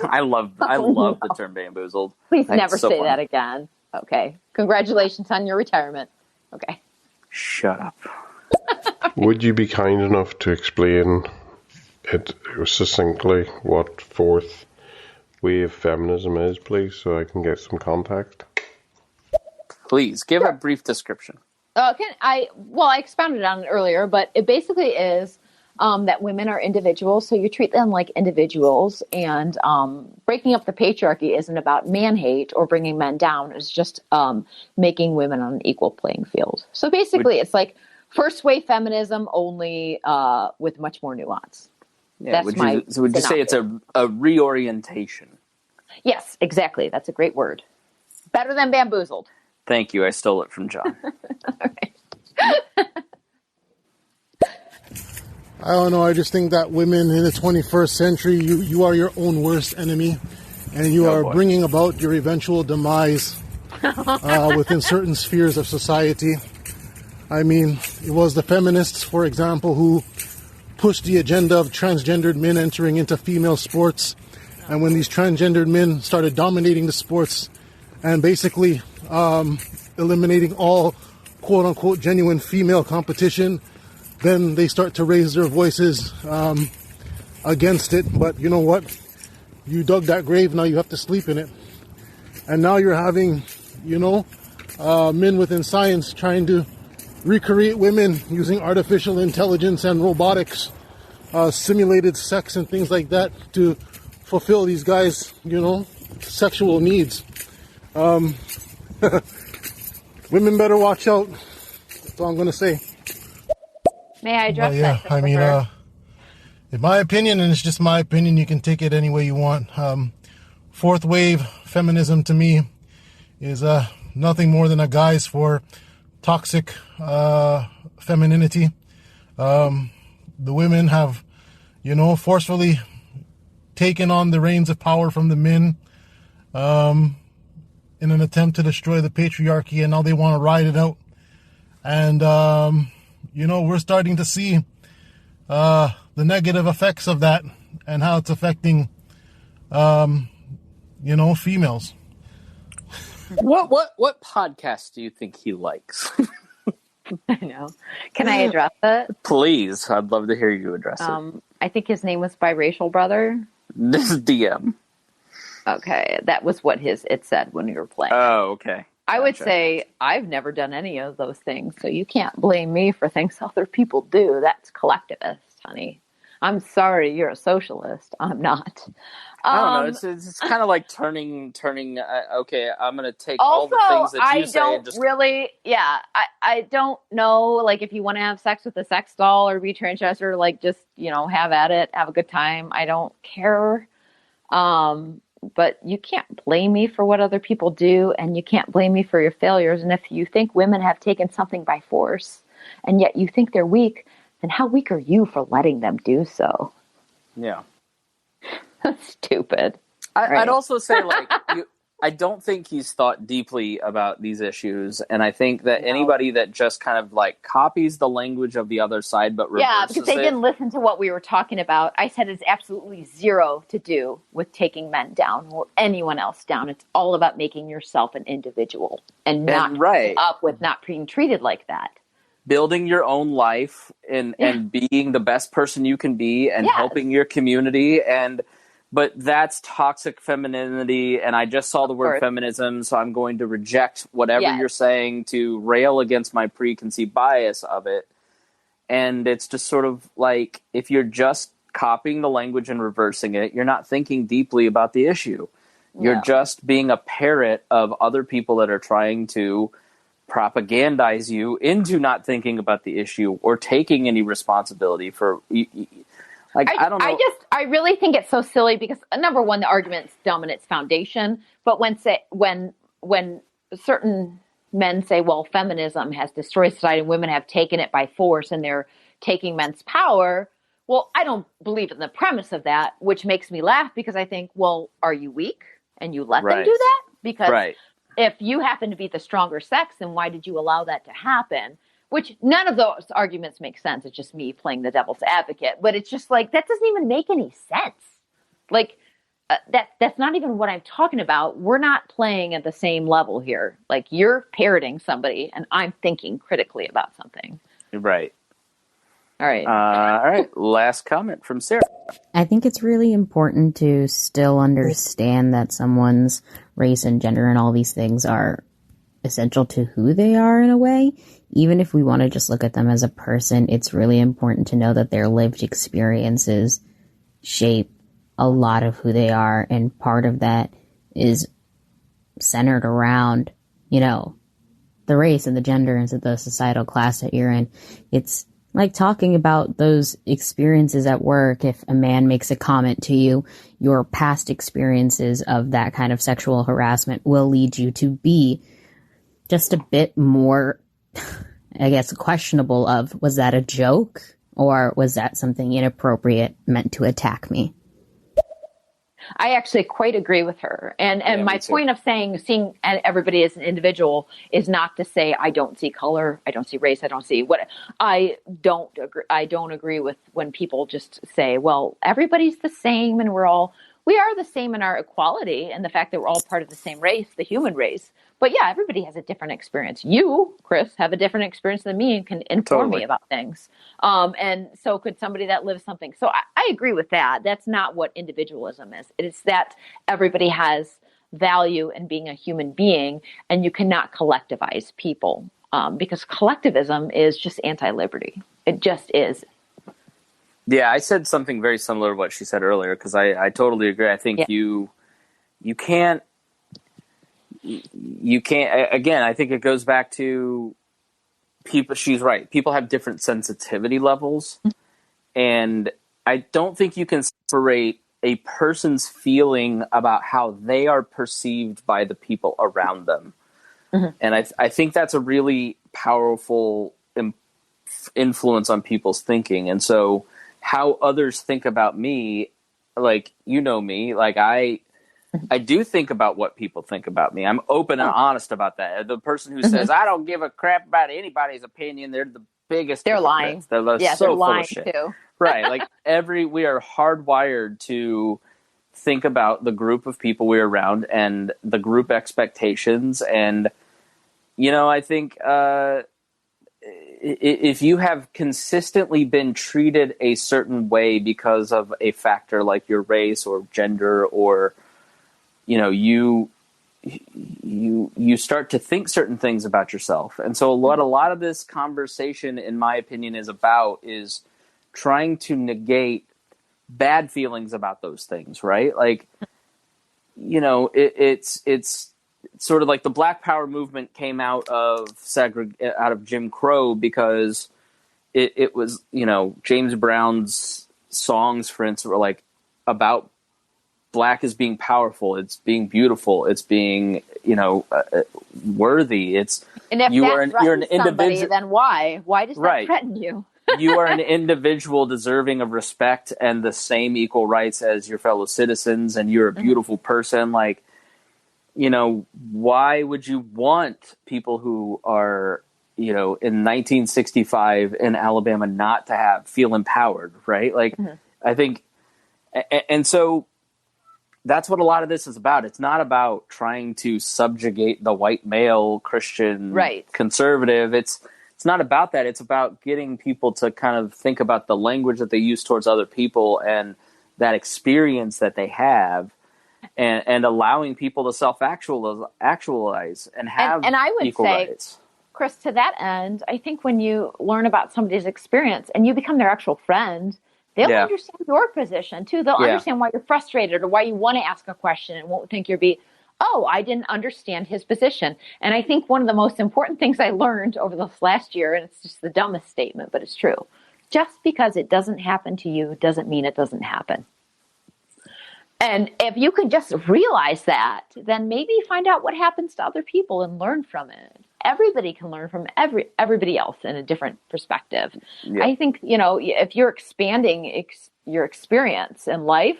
I love the term bamboozled. Please never say that again. Okay. Congratulations on your retirement. Okay. Shut up. Would you be kind enough to explain it succinctly what fourth wave feminism is, please, so I can get some context? Please, give a brief description. I expounded on it earlier, but it basically is that women are individuals, so you treat them like individuals, and breaking up the patriarchy isn't about man hate or bringing men down. It's just making women on an equal playing field. So basically, it's like first wave feminism, only with much more nuance. Yeah, would you say it's a reorientation? Yes, exactly. That's a great word. Better than bamboozled. Thank you. I stole it from John. All right. I don't know. I just think that women in the 21st century, you are your own worst enemy, and you are bringing about your eventual demise within certain spheres of society. I mean, it was the feminists, for example, who pushed the agenda of transgendered men entering into female sports. And when these transgendered men started dominating the sports and basically eliminating all quote-unquote genuine female competition, then they start to raise their voices against it. But you know what? You dug that grave, now you have to sleep in it. And now you're having, men within science trying to recreate women using artificial intelligence and robotics, simulated sex and things like that to fulfill these guys, sexual needs. Women better watch out. That's all I'm going to say. May I address that? I mean, in my opinion, and it's just my opinion, you can take it any way you want. Fourth wave feminism to me is nothing more than a guise for toxic femininity. The women have, forcefully taken on the reins of power from the men in an attempt to destroy the patriarchy, and now they want to ride it out. And we're starting to see the negative effects of that and how it's affecting, females. What podcast do you think he likes? I know. Can I address it? Please. I'd love to hear you address it. I think his name was Biracial Brother. This is DM. Okay. That was what it said when we were playing. Oh, okay. I would say I've never done any of those things, so you can't blame me for things other people do. That's collectivist, honey. I'm sorry, you're a socialist. I'm not. I don't know. It's kind of like turning. Okay, I'm going to take all the things that you say. I don't know. Like, if you want to have sex with a sex doll or be transgender, like, just have at it, have a good time. I don't care. But you can't blame me for what other people do, and you can't blame me for your failures. And if you think women have taken something by force, and yet you think they're weak, then how weak are you for letting them do so? Yeah. That's stupid. I'd also say, I don't think he's thought deeply about these issues, and I think that anybody that just kind of copies the language of the other side but reverses because they didn't listen to what we were talking about. I said it's absolutely zero to do with taking men down or anyone else down. It's all about making yourself an individual and not up with not being treated like that. Building your own life and being the best person you can be and helping your community But that's toxic femininity, and I just saw the word feminism, so I'm going to reject whatever you're saying to rail against my preconceived bias of it. And it's just sort of like, if you're just copying the language and reversing it, you're not thinking deeply about the issue. You're just being a parrot of other people that are trying to propagandize you into not thinking about the issue or taking any responsibility for. I don't know. I really think it's so silly because number one, the argument's dumb in its foundation. But when certain men say, well, feminism has destroyed society and women have taken it by force and they're taking men's power. Well, I don't believe in the premise of that, which makes me laugh because I think, well, are you weak and you let them do that? Because if you happen to be the stronger sex, then why did you allow that to happen? Which none of those arguments make sense. It's just me playing the devil's advocate. But it's just like, that doesn't even make any sense. Like, that's not even what I'm talking about. We're not playing at the same level here. Like, you're parroting somebody, and I'm thinking critically about something. Right. All right. All right. Last comment from Sarah. I think it's really important to still understand that someone's race and gender and all these things are essential to who they are in a way. Even if we want to just look at them as a person, it's really important to know that their lived experiences shape a lot of who they are. And part of that is centered around, the race and the gender and the societal class that you're in. It's like talking about those experiences at work. If a man makes a comment to you, your past experiences of that kind of sexual harassment will lead you to be just a bit more, I guess, questionable of, was that a joke or was that something inappropriate meant to attack me? I actually quite agree with her. And my point of seeing everybody as an individual is not to say I don't see color, I don't see race, I don't see what. I don't agree with when people just say, well, everybody's the same and we are the same in our equality and the fact that we're all part of the same race, the human race. But yeah, everybody has a different experience. You, Chris, have a different experience than me and can inform me about things. And so could somebody that lives something. So I agree with that. That's not what individualism is. It's that everybody has value in being a human being and you cannot collectivize people because collectivism is just anti-liberty. It just is. Yeah, I said something very similar to what she said earlier because I totally agree. I think you can't. Again, I think it goes back to people. She's right. People have different sensitivity levels. And I don't think you can separate a person's feeling about how they are perceived by the people around them. Mm-hmm. And I think that's a really powerful influence on people's thinking. And so how others think about me, like, me, like I do think about what people think about me. I'm open and honest about that. The person who says, I don't give a crap about anybody's opinion, they're the biggest. They're lying. They're they're lying full of shit. Too. Right. Like we are hardwired to think about the group of people we're around and the group expectations. And, I think if you have consistently been treated a certain way because of a factor like your race or gender or, you start to think certain things about yourself. And so what a lot of this conversation, in my opinion, is about is trying to negate bad feelings about those things, right? Like, it's sort of like the Black Power movement came out of Jim Crow because it was, James Brown's songs, for instance, were like about Black as being powerful, it's being beautiful, it's being, worthy. It's and if you're an individual, then why does that threaten you? You are an individual deserving of respect and the same equal rights as your fellow citizens, and you're a beautiful person. Like, why would you want people who are, in 1965 in Alabama not to feel empowered, right? Like, I think, and so that's what a lot of this is about. It's not about trying to subjugate the white male Christian conservative. It's not about that. It's about getting people to kind of think about the language that they use towards other people and that experience that they have, and allowing people to self-actualize and have and I would equal say, rights. Chris, to that end, I think when you learn about somebody's experience and you become their actual friend, They'll understand your position too. They'll understand why you're frustrated or why you want to ask a question and won't think I didn't understand his position. And I think one of the most important things I learned over this last year, and it's just the dumbest statement, but it's true. Just because it doesn't happen to you doesn't mean it doesn't happen. And if you can just realize that, then maybe find out what happens to other people and learn from it. Everybody can learn from everybody else in a different perspective. Yeah. I think, if you're expanding your experience in life,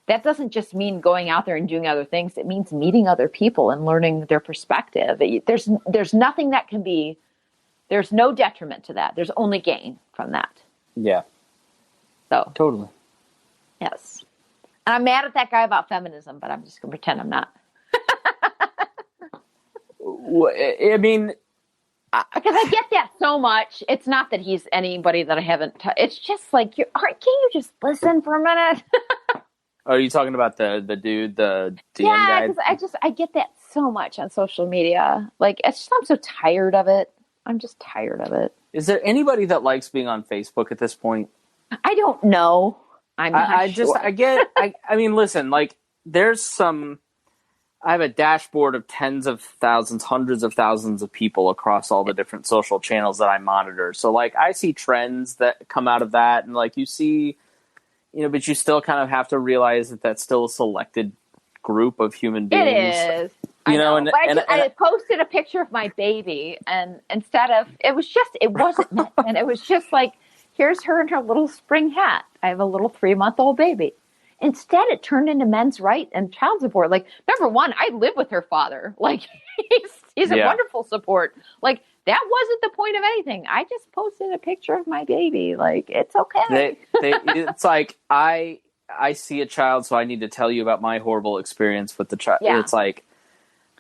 that doesn't just mean going out there and doing other things. It means meeting other people and learning their perspective. There's nothing that can be, there's no detriment to that. There's only gain from that. Yeah. So. Totally. Yes. And I'm mad at that guy about feminism, but I'm just going to pretend I'm not. I mean, because I get that so much. It's not that he's anybody that I haven't. It's just like, can't you just listen for a minute? Are you talking about the dude, the DM guy? Yeah, because I get that so much on social media. Like, I'm so tired of it. I'm just tired of it. Is there anybody that likes being on Facebook at this point? I don't know. I'm not sure. I mean, listen, like, I have a dashboard of tens of thousands, hundreds of thousands of people across all the different social channels that I monitor. So, like, I see trends that come out of that, and, like, you see, but you still kind of have to realize that that's still a selected group of human beings. It is. I posted a picture of my baby, and instead of, it wasn't meant, and it was just like, here's her in her little spring hat. I have a little 3-month-old baby. Instead, it turned into men's right and child support. Like, number one, I live with her father. Like, he's a wonderful support. Like, that wasn't the point of anything. I just posted a picture of my baby. Like, it's okay. It's like, I see a child, so I need to tell you about my horrible experience with the child. Yeah. It's like,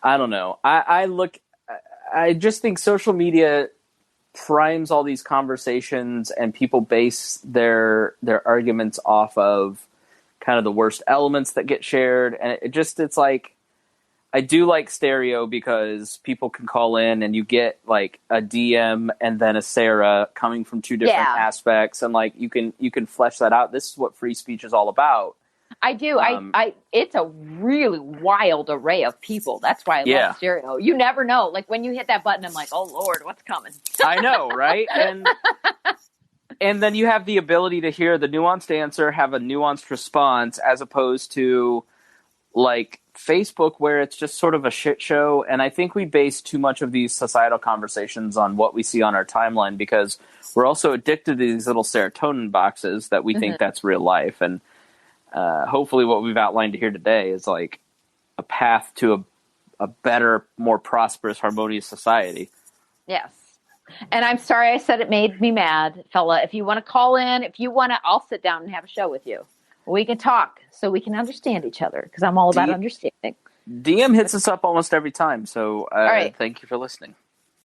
I don't know. I just think social media primes all these conversations, and people base their arguments off of kind of the worst elements that get shared. And it's like, I do like stereo because people can call in and you get like a DM and then a Sarah coming from two different aspects. And like, you can flesh that out. This is what free speech is all about. I do. It's a really wild array of people. That's why I love stereo. You never know. Like, when you hit that button, I'm like, oh Lord, what's coming? I know. Right. And then you have the ability to hear the nuanced answer, have a nuanced response, as opposed to like Facebook, where it's just sort of a shit show. And I think we base too much of these societal conversations on what we see on our timeline, because we're also addicted to these little serotonin boxes that we think that's real life. And hopefully what we've outlined here today is like a path to a better, more prosperous, harmonious society. Yes. And I'm sorry I said it made me mad, fella. If you want to call in, I'll sit down and have a show with you. We can talk so we can understand each other, because I'm all about understanding. DM hits us up almost every time. So all right. Thank you for listening.